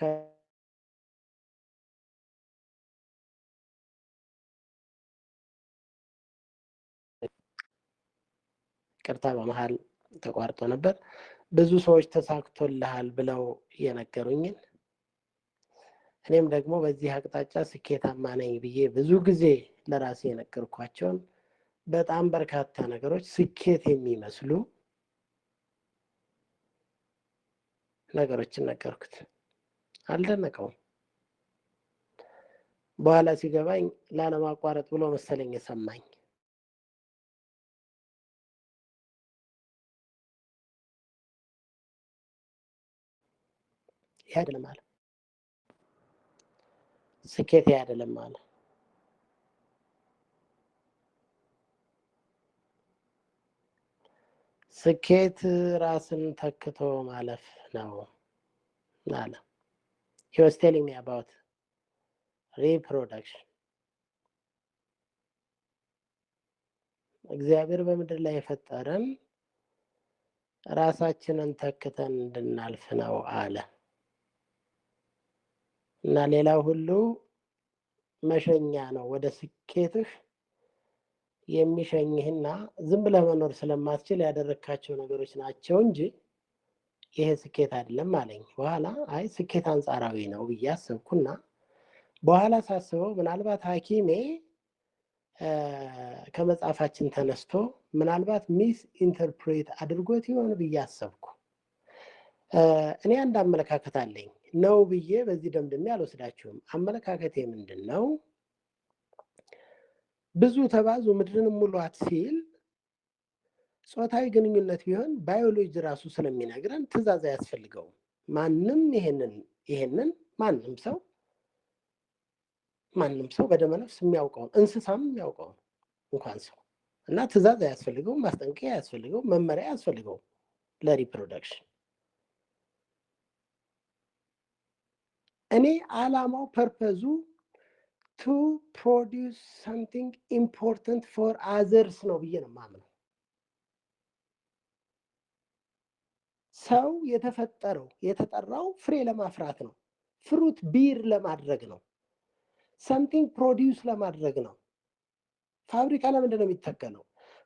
ቅርታ በመሃል ተቋርጦ ነበር። ብዙ ሰዎች ተሳክቶልሃል ብለው የነገሩኝን እኔም ደግሞ በዚህ አቅጣጫ ስኬታማ ነኝ ብዬ ብዙ ጊዜ ለራሴ የነገርኳቸውን በጣም በርካታ ነገሮች ስኬት የሚመስሉ ነገሮችን ነገርኩት። አልደነቀውም። በኋላ ሲገባኝ ላለማቋረጥ ብሎ መሰለኝ የሰማኝ። ይሄ አይደለም አለ። ስኬት ይሄ አይደለም አለ። ስኬት ራስን ተክቶ ማለፍ ነው አለ። He was telling me about reproduction. እግዚአብሔር በምድር ላይ የፈጠረን ራሳችንን ተክተን እንድናልፍ ነው አለ እና ሌላው ሁሉ መሸኛ ነው። ወደ ስኬትህ የሚሸኝህና ዝም ብለህ መኖር ስለማትችል ያደረካቸው ነገሮች ናቸው እንጂ ይሄ ስኬት አይደለም አለኝ። በኋላ አይ ስኬት አንጻራዊ ነው ብዬ አሰብኩና በኋላ ሳስበው ምናልባት ሐኪሜ ከመጽሐፋችን ተነስቶ ምናልባት ሚስ ኢንተርፕሬት አድርጎት ይሆን ብዬ አሰብኩ። እኔ አንድ አመለካከት አለኝ ነው ብዬ በዚህ ደምድሜ አልወስዳችሁም። አመለካከቴ ምንድን ነው? ብዙ ተባዙ ምድርን ሙሏት ሲል ጾታዊ ግንኙነት ቢሆን ባዮሎጂ ራሱ ስለሚነግረን ትእዛዝ አያስፈልገውም። ማንም ይሄንን ማንም ሰው በደመ ነፍስ የሚያውቀው እንስሳም የሚያውቀው እንኳን ሰው እና ትእዛዝ አያስፈልገውም፣ ማስጠንቀቂያ አያስፈልገውም፣ መመሪያ አያስፈልገውም ለሪፕሮዳክሽን። እኔ አላማው ፐርፐዙ to produce something important for others ነው ብዬ ነው የማምነው። ሰው የተጠራው ፍሬ ለማፍራት ነው። ፍሩት ቢር ለማድረግ ነው። something produce ለማድረግ ነው። ፋብሪካ ለምንድን ነው የሚተከለው?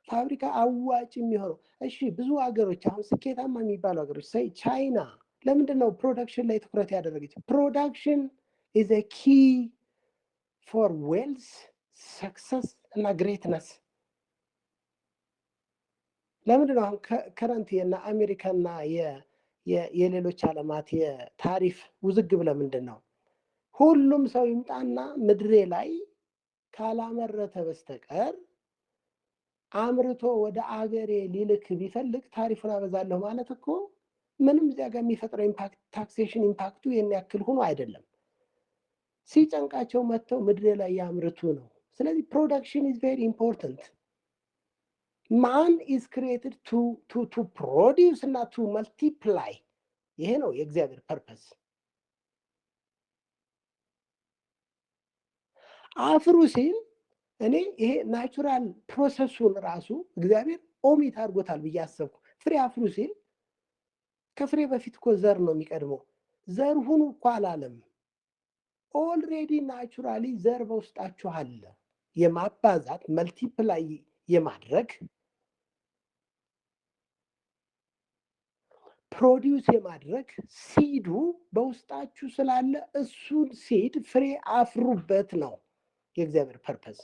ፋብሪካ አዋጭ የሚሆነው? እሺ ብዙ ሀገሮች አሁን ስኬታማ የሚባሉ ሀገሮች ቻይና ለምንድን ነው ፕሮዳክሽን ላይ ትኩረት ያደረገች? ፕሮዳክሽን ኢዝ ኤ ኪ ፎር ዌልስ ሰክሰስ እና ግሬትነስ። ለምንድን ነው አሁን ከረንት የና አሜሪካና የሌሎች ዓለማት የታሪፍ ውዝግብ ለምንድን ነው? ሁሉም ሰው ይምጣና ምድሬ ላይ ካላመረተ በስተቀር አምርቶ ወደ አገሬ ሊልክ ቢፈልግ ታሪፉን አበዛለሁ ማለት እኮ ምንም እዚያ ጋር የሚፈጥረው ኢምፓክት ታክሴሽን ኢምፓክቱ የሚያክል ሆኖ አይደለም። ሲጨንቃቸው መጥተው ምድሬ ላይ ያምርቱ ነው። ስለዚህ ፕሮዳክሽን ኢዝ ቬሪ ኢምፖርታንት። ማን ኢዝ ክሪኤትድ ቱ ፕሮዲውስ እና ቱ መልቲፕላይ። ይሄ ነው የእግዚአብሔር ፐርፐስ። አፍሩ ሲል እኔ ይሄ ናቹራል ፕሮሰሱን ራሱ እግዚአብሔር ኦሚት አድርጎታል ብዬ አሰብኩ። ፍሬ አፍሩ ሲል ከፍሬ በፊት እኮ ዘር ነው የሚቀድመው። ዘር ሁኑ እኮ አላለም። ኦልሬዲ ናቹራሊ ዘር በውስጣችሁ አለ። የማባዛት መልቲፕላይ የማድረግ ፕሮዲውስ የማድረግ ሲዱ በውስጣችሁ ስላለ እሱን ሲድ ፍሬ አፍሩበት ነው የእግዚአብሔር ፐርፐስ።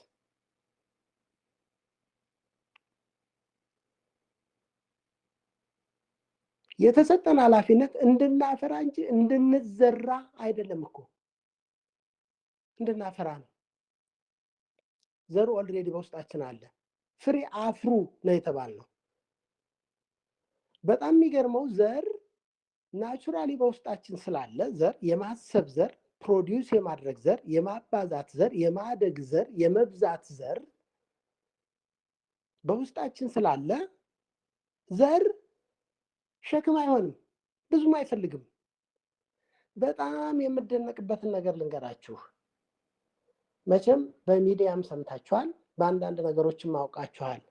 የተሰጠን ኃላፊነት እንድናፈራ እንጂ እንድንዘራ አይደለም እኮ። እንድናፈራ ነው። ዘሩ ኦልሬዲ በውስጣችን አለ። ፍሬ አፍሩ ነው የተባልነው። በጣም የሚገርመው ዘር ናቹራሊ በውስጣችን ስላለ ዘር፣ የማሰብ ዘር፣ ፕሮዲውስ የማድረግ ዘር፣ የማባዛት ዘር፣ የማደግ ዘር፣ የመብዛት ዘር በውስጣችን ስላለ ዘር ሸክም አይሆንም፣ ብዙም አይፈልግም። በጣም የምደነቅበትን ነገር ልንገራችሁ። መቼም በሚዲያም ሰምታችኋል፣ በአንዳንድ ነገሮችም አውቃችኋል።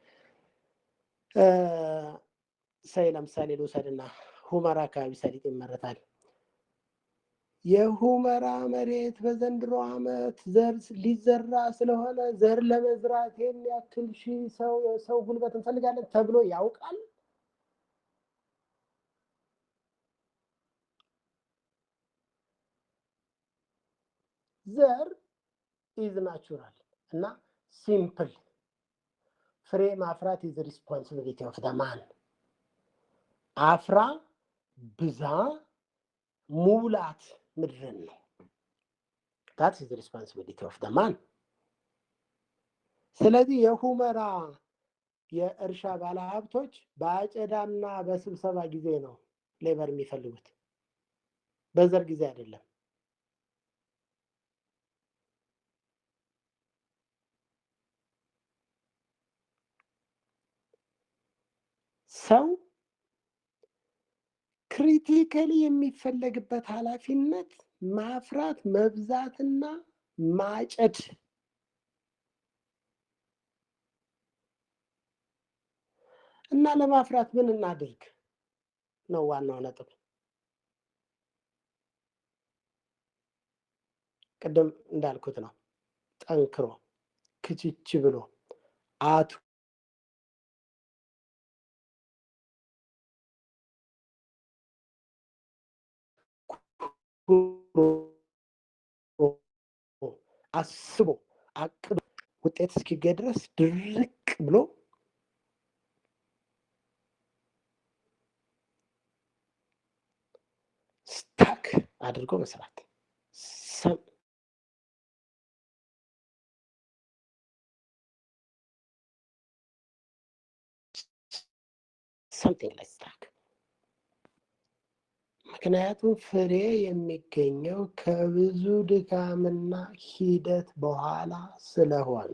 ለምሳሌ ልውሰድና ሁመራ አካባቢ ሰሊጥ ይመረታል። የሁመራ መሬት በዘንድሮ ዓመት ዘር ሊዘራ ስለሆነ ዘር ለመዝራት የሚያክል ሺህ ሰው ጉልበት እንፈልጋለን ተብሎ ያውቃል? ዘር ኢዝ ናቹራል እና ሲምፕል። ፍሬ ማፍራት ኢዝ ሪስፖንሲቢሊቲ ኦፍ ዘ ማን። አፍራ፣ ብዛ፣ ሙላት ምድርን ነው። that is the responsibility of the man። ስለዚህ የሁመራ የእርሻ ባለሀብቶች በአጨዳና በስብሰባ ጊዜ ነው ሌበር የሚፈልጉት፣ በዘር ጊዜ አይደለም። ሰው ክሪቲካሊ የሚፈለግበት ኃላፊነት ማፍራት፣ መብዛትና ማጨድ። እና ለማፍራት ምን እናድርግ ነው ዋናው ነጥብ። ቅድም እንዳልኩት ነው፣ ጠንክሮ ክችች ብሎ አቱ አስቦ አቅዶ ውጤት እስኪገኝ ድረስ ድርቅ ብሎ ስታክ አድርጎ መስራት። something like that። ምክንያቱም ፍሬ የሚገኘው ከብዙ ድካምና ሂደት በኋላ ስለሆነ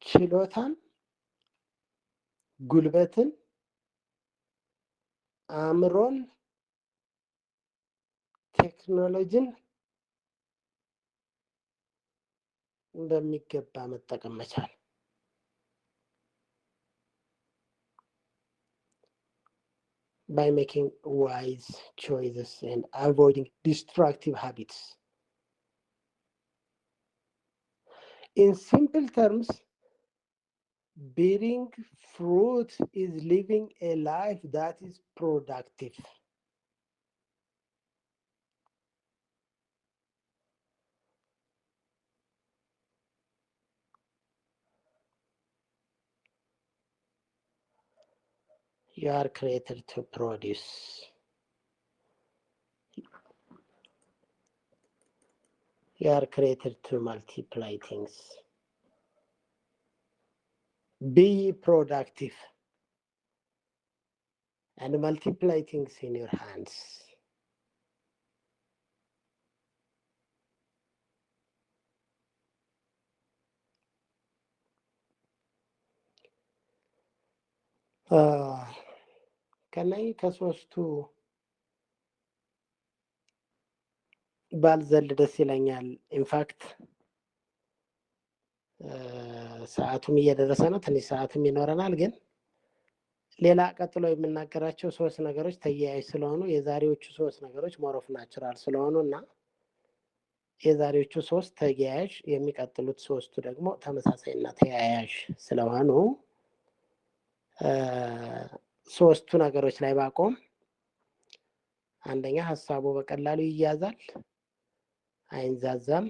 ችሎታን፣ ጉልበትን፣ አእምሮን፣ ቴክኖሎጂን በሚገባ መጠቀም መቻል። by making wise choices and avoiding destructive habits In simple terms, bearing fruit is living a life that is productive. You are created to produce. You are created to multiply things. Be productive and multiply things in your hands. ከነኝ ከሶስቱ ባልዘል ደስ ይለኛል። ኢንፋክት ሰዓቱም እየደረሰ ነው። ትንሽ ሰዓትም ይኖረናል። ግን ሌላ ቀጥሎ የምናገራቸው ሶስት ነገሮች ተያያዥ ስለሆኑ የዛሬዎቹ ሶስት ነገሮች ሞር ኦፍ ናቹራል ስለሆኑ እና የዛሬዎቹ ሶስት ተያያዥ የሚቀጥሉት ሶስቱ ደግሞ ተመሳሳይና ተያያዥ ስለሆኑ ሶስቱ ነገሮች ላይ ባቆም፣ አንደኛ ሀሳቡ በቀላሉ ይያዛል፣ አይንዛዛም።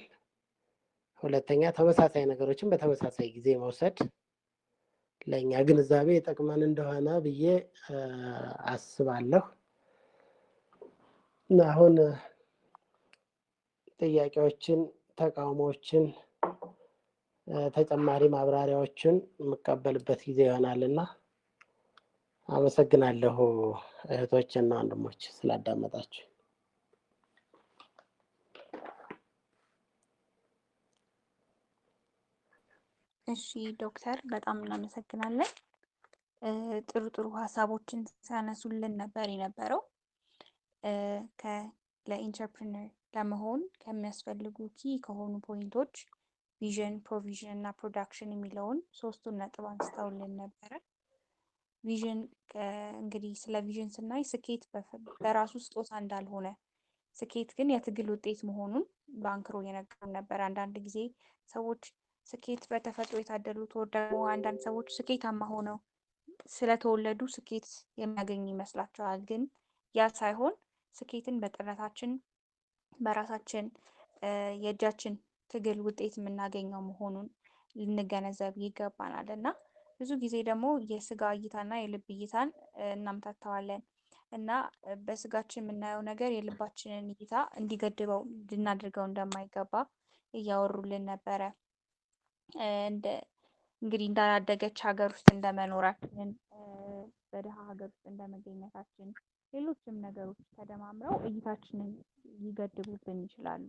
ሁለተኛ ተመሳሳይ ነገሮችን በተመሳሳይ ጊዜ መውሰድ ለኛ ግንዛቤ ይጠቅመን እንደሆነ ብዬ አስባለሁ። እና አሁን ጥያቄዎችን፣ ተቃውሞዎችን፣ ተጨማሪ ማብራሪያዎችን የምቀበልበት ጊዜ ይሆናልና አመሰግናለሁ እህቶችና ወንድሞች ስላዳመጣችሁ። እሺ ዶክተር በጣም እናመሰግናለን። ጥሩ ጥሩ ሀሳቦችን ሲያነሱልን ነበር የነበረው። ለኢንተርፕረነር ለመሆን ከሚያስፈልጉ ኪ ከሆኑ ፖይንቶች ቪዥን፣ ፕሮቪዥን እና ፕሮዳክሽን የሚለውን ሶስቱን ነጥብ አንስተውልን ነበረ። ቪዥን እንግዲህ ስለ ቪዥን ስናይ ስኬት በራሱ ስጦታ እንዳልሆነ፣ ስኬት ግን የትግል ውጤት መሆኑን በአንክሮ እየነገሩን ነበር። አንዳንድ ጊዜ ሰዎች ስኬት በተፈጥሮ የታደሉት ወር ደግሞ አንዳንድ ሰዎች ስኬታማ ሆነው ስለተወለዱ ስኬት የሚያገኝ ይመስላቸዋል። ግን ያ ሳይሆን ስኬትን በጥረታችን በራሳችን የእጃችን ትግል ውጤት የምናገኘው መሆኑን ልንገነዘብ ይገባናል። እና ብዙ ጊዜ ደግሞ የስጋ እይታና የልብ እይታን እናምታተዋለን እና በስጋችን የምናየው ነገር የልባችንን እይታ እንዲገድበው ልናደርገው እንደማይገባ እያወሩልን ነበረ። እንግዲህ እንዳላደገች ሀገር ውስጥ እንደመኖራችን፣ በድሃ ሀገር ውስጥ እንደመገኘታችን ሌሎችም ነገሮች ተደማምረው እይታችንን ሊገድቡብን ይችላሉ።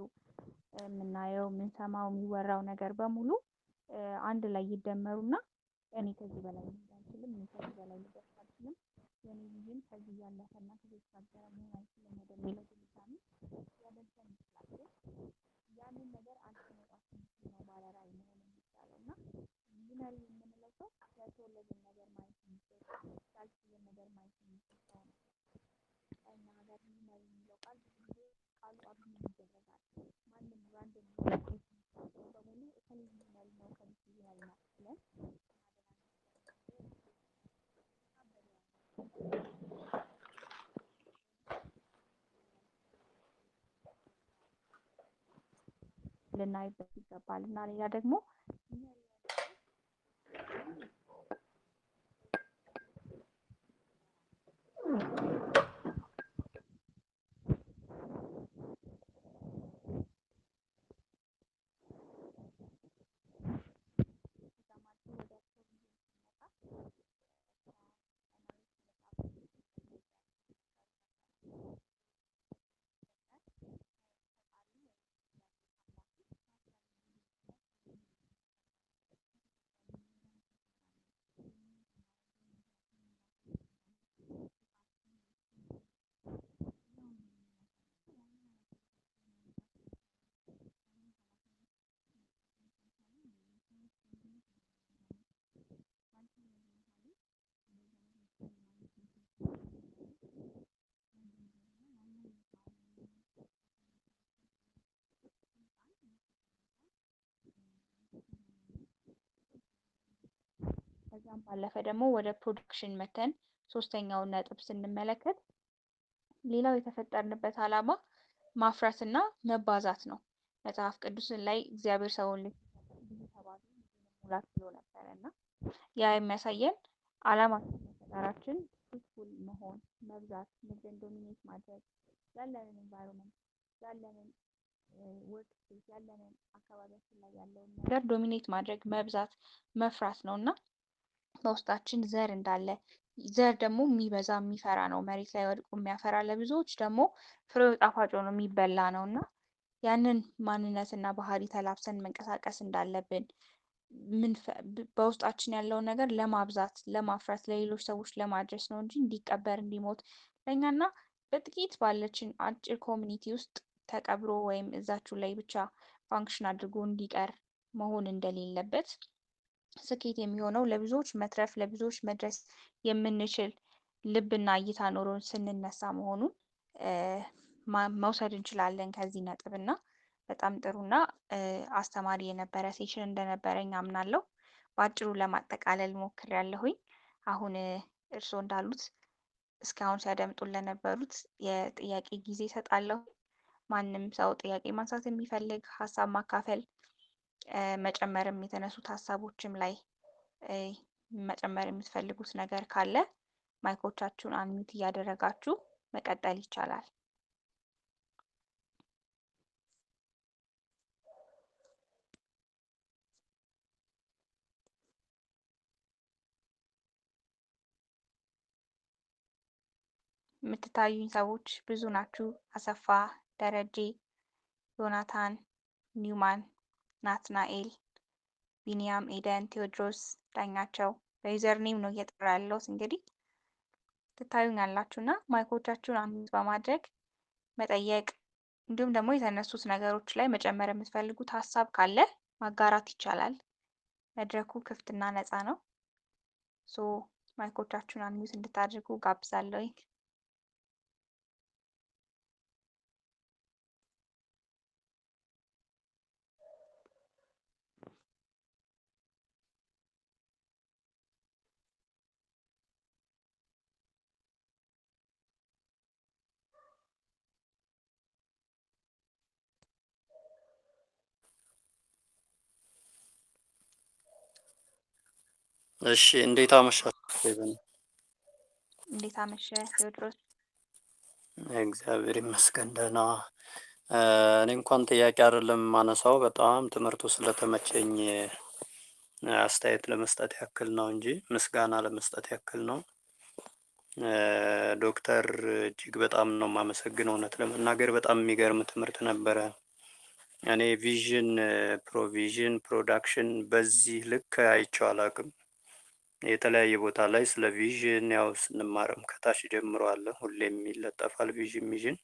የምናየው፣ የምንሰማው፣ የሚወራው ነገር በሙሉ አንድ ላይ ይደመሩና እኔ ከዚህ በላይ አልችልም፣ እኔ ከዚህ በላይ ልደርስ አልችልም፣ የኔ ቪዥን ከዚህ ያለፈና ከዚህ የተሻገረ መሆን አይችልም ወደሚለው ድምዳሜ ሊያደርሰን ይችላል። ግን ያንን ነገር አልፎ መውጣት ስንችል ነው ባለራዕይ መሆን የሚቻለው እና ቪዥነሪ የምንለው ሰው ያልተወለደን ነገር ማየት የሚችል፣ ያልታየን ነገር ማየት የሚችል ሰው ነው። እኛ ሀገር ቪዥነሪ የሚለው ቃል ብዙ ጊዜ ቃሉ አብዙ ይደረጋል። ማንም ራንደም በሙሉ እከሌ ቪዥነሪ ነው ከዚህ ቪዥነሪ ናት ብለን ልናይበት ይገባል። እና ሌላ ደግሞ ባለፈ ደግሞ ወደ ፕሮዳክሽን መተን ሶስተኛውን ነጥብ ስንመለከት ሌላው የተፈጠርንበት ዓላማ ማፍራትና መባዛት ነው። መጽሐፍ ቅዱስን ላይ እግዚአብሔር ሰውን ልጅ ብዙ ተባዙ ሙላት ብሎ ነበረ እና ያ የሚያሳየን ዓላማችን መፈጠራችን ፍሩትፉል መሆን፣ መብዛት፣ ምድርን ዶሚኔት ማድረግ፣ ያለንን ኤንቫይሮንመንት ያለንን ወርክ ስፔስ ያለንን አካባቢያችን ላይ ያለውን ነገር ዶሚኔት ማድረግ፣ መብዛት፣ መፍራት ነው እና በውስጣችን ዘር እንዳለ ዘር ደግሞ የሚበዛ የሚፈራ ነው። መሬት ላይ ወድቆ የሚያፈራ ለብዙዎች ደግሞ ፍሬው ጣፋጭ ሆኖ የሚበላ ነው እና ያንን ማንነትና ባህሪ ተላብሰን መንቀሳቀስ እንዳለብን በውስጣችን ያለውን ነገር ለማብዛት ለማፍራት ለሌሎች ሰዎች ለማድረስ ነው እንጂ እንዲቀበር እንዲሞት ለእኛና በጥቂት ባለችን አጭር ኮሚኒቲ ውስጥ ተቀብሮ ወይም እዛችሁ ላይ ብቻ ፋንክሽን አድርጎ እንዲቀር መሆን እንደሌለበት ስኬት የሚሆነው ለብዙዎች መትረፍ ለብዙዎች መድረስ የምንችል ልብና እይታ ኖሮን ስንነሳ መሆኑን መውሰድ እንችላለን ከዚህ ነጥብ እና በጣም ጥሩና አስተማሪ የነበረ ሴሽን እንደነበረኝ አምናለሁ። በአጭሩ ለማጠቃለል ሞክሬያለሁኝ። አሁን እርስዎ እንዳሉት እስካሁን ሲያደምጡን ለነበሩት የጥያቄ ጊዜ እሰጣለሁ። ማንም ሰው ጥያቄ ማንሳት የሚፈልግ ሀሳብ ማካፈል መጨመርም የተነሱት ሀሳቦችም ላይ መጨመር የምትፈልጉት ነገር ካለ ማይኮቻችሁን አንሚት እያደረጋችሁ መቀጠል ይቻላል። የምትታዩኝ ሰዎች ብዙ ናችሁ። አሰፋ፣ ደረጀ፣ ዮናታን፣ ኒውማን፣ ናትናኤል፣ ቢኒያም፣ ኤደን፣ ቴዎድሮስ፣ ዳኛቸው በዩዘር ኔም ነው እየጠራ ያለሁት። እንግዲህ ትታዩኝ ያላችሁ እና ማይኮቻችሁን አንሚት በማድረግ መጠየቅ እንዲሁም ደግሞ የተነሱት ነገሮች ላይ መጨመር የምትፈልጉት ሀሳብ ካለ ማጋራት ይቻላል። መድረኩ ክፍትና ነፃ ነው። ማይኮቻችሁን አንሚት እንድታደርጉ ጋብዛለሁ። እሺ እንዴት አመሻችሁ? እንዴት አመሸ ቴዎድሮስ? እግዚአብሔር ይመስገን ደህና። እኔ እንኳን ጥያቄ አይደለም የማነሳው በጣም ትምህርቱ ስለተመቸኝ አስተያየት ለመስጠት ያክል ነው እንጂ ምስጋና ለመስጠት ያክል ነው። ዶክተር እጅግ በጣም ነው የማመሰግነው። እውነት ለመናገር በጣም የሚገርም ትምህርት ነበረ። እኔ ቪዥን፣ ፕሮቪዥን፣ ፕሮዳክሽን በዚህ ልክ አይቼው አላውቅም። የተለያየ ቦታ ላይ ስለ ቪዥን ያው ስንማርም ከታች ጀምሮ አለ፣ ሁሌም ይለጠፋል ቪዥን።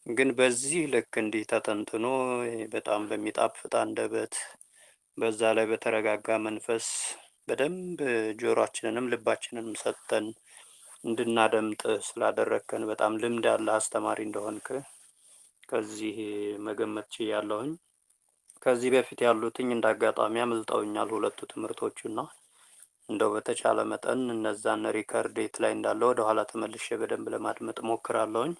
ግን በዚህ ልክ እንዲህ ተተንትኖ በጣም በሚጣፍጥ አንደበት በዛ ላይ በተረጋጋ መንፈስ በደንብ ጆሮአችንንም ልባችንንም ሰጥተን እንድናደምጥ ስላደረግከን በጣም ልምድ ያለ አስተማሪ እንደሆንክ ከዚህ መገመት ችያለሁኝ። ከዚህ በፊት ያሉትኝ እንዳጋጣሚ አምልጠውኛል ሁለቱ ትምህርቶቹና እንደው በተቻለ መጠን እነዛን ሪከርድ የት ላይ እንዳለ ወደ ኋላ ተመልሼ በደንብ ለማድመጥ ሞክራለሁኝ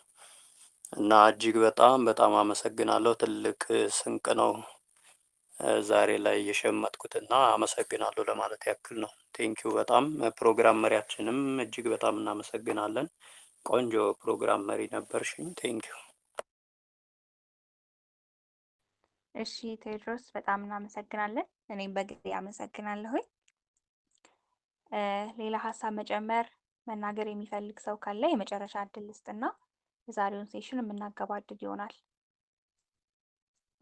እና እጅግ በጣም አመሰግናለሁ። ትልቅ ስንቅ ነው ዛሬ ላይ የሸመትኩትና አመሰግናለሁ ለማለት ያክል ነው። ቴንኪው በጣም ፕሮግራም መሪያችንም እጅግ በጣም እናመሰግናለን። ቆንጆ ፕሮግራም መሪ ነበርሽኝ። ቴንኪው። እሺ ቴዎድሮስ በጣም እናመሰግናለን። እኔም በግሌ አመሰግናለሁኝ። ሌላ ሀሳብ መጨመር መናገር የሚፈልግ ሰው ካለ የመጨረሻ እድል ልስጥና የዛሬውን ሴሽን የምናገባድድ ይሆናል።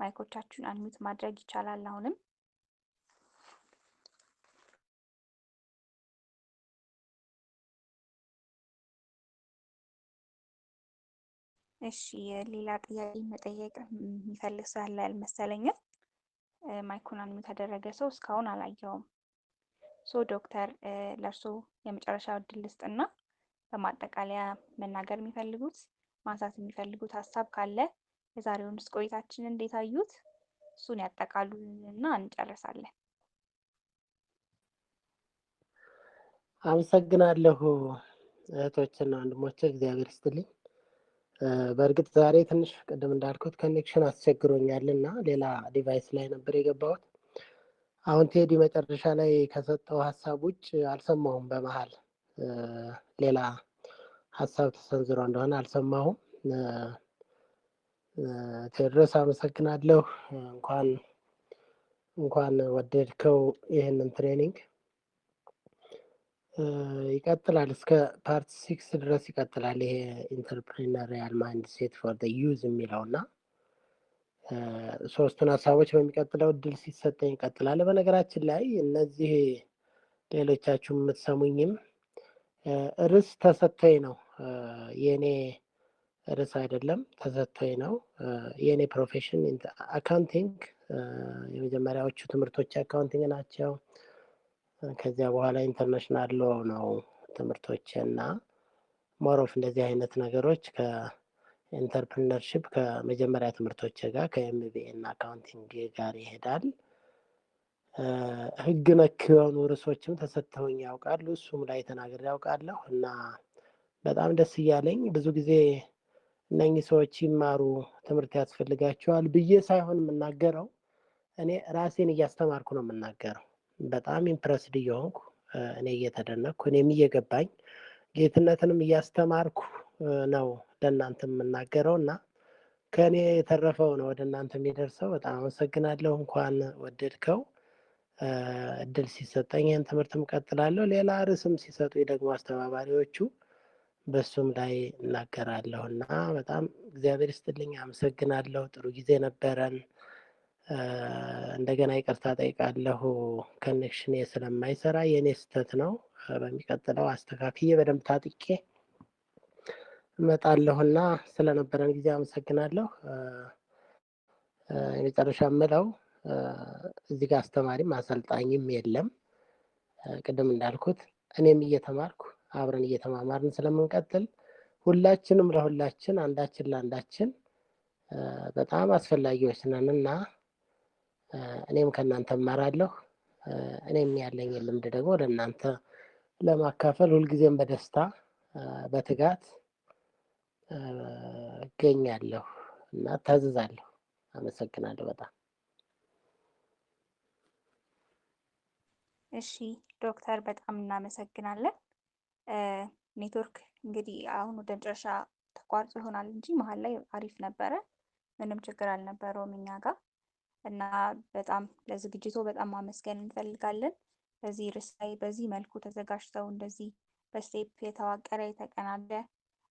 ማይኮቻችሁን አንሚት ማድረግ ይቻላል አሁንም። እሺ ሌላ ጥያቄ መጠየቅ የሚፈልግ ሰው ያለ አልመሰለኝም። ማይኩን አንሚት ያደረገ ሰው እስካሁን አላየውም። ዶክተር ለእርሶ የመጨረሻ እድል ልስጥና በማጠቃለያ መናገር የሚፈልጉት ማንሳት የሚፈልጉት ሀሳብ ካለ የዛሬውን ቆይታችን እንዴት አዩት? እሱን ያጠቃሉልንና እንጨርሳለን። አመሰግናለሁ እህቶችና ወንድሞቼ፣ እግዚአብሔር ይስጥልኝ። በእርግጥ ዛሬ ትንሽ ቅድም እንዳልኩት ኮኔክሽን አስቸግሮኛል እና ሌላ ዲቫይስ ላይ ነበር የገባሁት። አሁን ቴዲ መጨረሻ ላይ ከሰጠው ሀሳብ ውጭ አልሰማሁም። በመሀል ሌላ ሀሳብ ተሰንዝሮ እንደሆነ አልሰማሁም። ቴዎድሮስ አመሰግናለሁ። እንኳን ወደድከው ይህንን ትሬኒንግ። ይቀጥላል እስከ ፓርት 6 ድረስ ይቀጥላል። ይሄ ኢንተርፕሪነሪያል ማይንድ ሴት ፎር ዘ ዩዝ የሚለው እና ሶስቱን ሀሳቦች በሚቀጥለው እድል ሲሰጠኝ ይቀጥላል። በነገራችን ላይ እነዚህ ሌሎቻችሁ የምትሰሙኝም ርዕስ ተሰጥቶኝ ነው። የእኔ ርዕስ አይደለም፣ ተሰጥቶኝ ነው። የእኔ ፕሮፌሽን አካውንቲንግ፣ የመጀመሪያዎቹ ትምህርቶች አካውንቲንግ ናቸው። ከዚያ በኋላ ኢንተርናሽናል ሎ ነው ትምህርቶች እና ሞሮፍ እንደዚህ አይነት ነገሮች ከኢንተርፕሪነርሽፕ ከመጀመሪያ ትምህርቶች ጋር ከኤምቢኤ እና አካውንቲንግ ጋር ይሄዳል። ህግ ነክ የሆኑ ርዕሶችም ተሰጥተውኝ ያውቃሉ። እሱም ላይ ተናግሬ ያውቃለሁ እና በጣም ደስ እያለኝ ብዙ ጊዜ እነኚህ ሰዎች ይማሩ፣ ትምህርት ያስፈልጋቸዋል ብዬ ሳይሆን የምናገረው እኔ ራሴን እያስተማርኩ ነው የምናገረው። በጣም ኢምፕረስድ እየሆንኩ እኔ እየተደነቅኩ እኔም እየገባኝ ጌትነትንም እያስተማርኩ ነው ለእናንተ የምናገረው እና ከእኔ የተረፈው ነው ወደ እናንተ የሚደርሰው። በጣም አመሰግናለሁ። እንኳን ወደድከው። እድል ሲሰጠኝ ይህን ትምህርትም ቀጥላለሁ። ሌላ ርዕስም ሲሰጡ ደግሞ አስተባባሪዎቹ በሱም ላይ እናገራለሁ እና በጣም እግዚአብሔር ይስጥልኝ። አመሰግናለሁ። ጥሩ ጊዜ ነበረን። እንደገና ይቅርታ ጠይቃለሁ፣ ኮኔክሽን ስለማይሰራ የኔ ስህተት ነው። በሚቀጥለው አስተካክዬ በደንብ ታጥቄ እመጣለሁና ስለነበረን ጊዜ አመሰግናለሁ። የመጨረሻ የምለው እዚህ ጋር አስተማሪም አሰልጣኝም የለም። ቅድም እንዳልኩት እኔም እየተማርኩ አብረን እየተማማርን ስለምንቀጥል ሁላችንም ለሁላችን አንዳችን ለአንዳችን በጣም አስፈላጊዎች ነን እና እኔም ከእናንተ እማራለሁ። እኔም ያለኝ ልምድ ደግሞ ለእናንተ ለማካፈል ሁልጊዜም በደስታ በትጋት እገኛለሁ እና ታዝዛለሁ። አመሰግናለሁ በጣም። እሺ ዶክተር በጣም እናመሰግናለን። ኔትወርክ እንግዲህ አሁን ወደ መጨረሻ ተቋርጦ ይሆናል እንጂ መሀል ላይ አሪፍ ነበረ፣ ምንም ችግር አልነበረውም እኛ ጋር እና በጣም ለዝግጅቱ በጣም ማመስገን እንፈልጋለን። በዚህ ርዕስ ላይ በዚህ መልኩ ተዘጋጅተው እንደዚህ በስቴፕ የተዋቀረ የተቀናጀ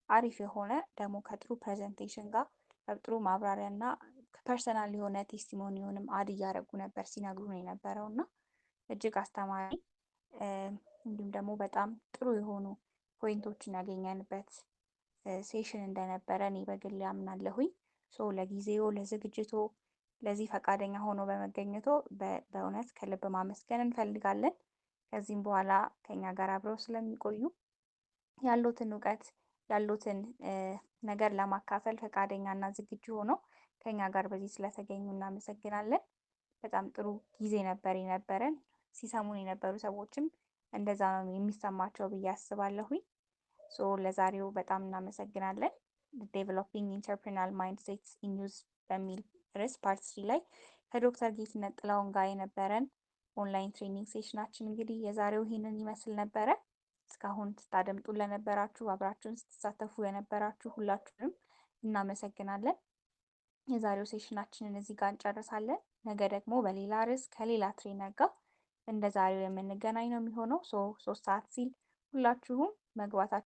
አሪፍ የሆነ ደግሞ ከጥሩ ፕሬዘንቴሽን ጋር ከጥሩ ማብራሪያ እና ፐርሰናል የሆነ ቴስቲሞኒውንም አድ እያደረጉ ነበር ሲነግሩን የነበረው እና እጅግ አስተማሪ እንዲሁም ደግሞ በጣም ጥሩ የሆኑ ፖይንቶችን ያገኘንበት ሴሽን እንደነበረ እኔ በግል አምናለሁኝ። ለጊዜው ለዝግጅቱ ለዚህ ፈቃደኛ ሆኖ በመገኘቶ በእውነት ከልብ ማመስገን እንፈልጋለን። ከዚህም በኋላ ከኛ ጋር አብረው ስለሚቆዩ ያሉትን እውቀት ያሉትን ነገር ለማካፈል ፈቃደኛ እና ዝግጁ ሆነው ከኛ ጋር በዚህ ስለተገኙ እናመሰግናለን። በጣም ጥሩ ጊዜ ነበር የነበረን። ሲሰሙን የነበሩ ሰዎችም እንደዛ ነው የሚሰማቸው ብዬ አስባለሁኝ። ለዛሬው በጣም እናመሰግናለን። ዴቨሎፒንግ ኢንተርፕሪናል ማይንድሴት ኢን ዩዝ በሚል ርዕስ ፓርት 3 ላይ ከዶክተር ጌትነት ጥላሁን ጋር የነበረን ኦንላይን ትሬኒንግ ሴሽናችን እንግዲህ የዛሬው ይህንን ይመስል ነበረ። እስካሁን ስታደምጡ ለነበራችሁ አብራችሁን ስትሳተፉ የነበራችሁ ሁላችሁንም እናመሰግናለን። የዛሬው ሴሽናችንን እዚህ ጋር እንጨርሳለን። ነገ ደግሞ በሌላ ርዕስ ከሌላ ትሬነር ጋር እንደ ዛሬው የምንገናኝ ነው የሚሆነው። 3 ሰዓት ሲል ሁላችሁም መግባታችሁ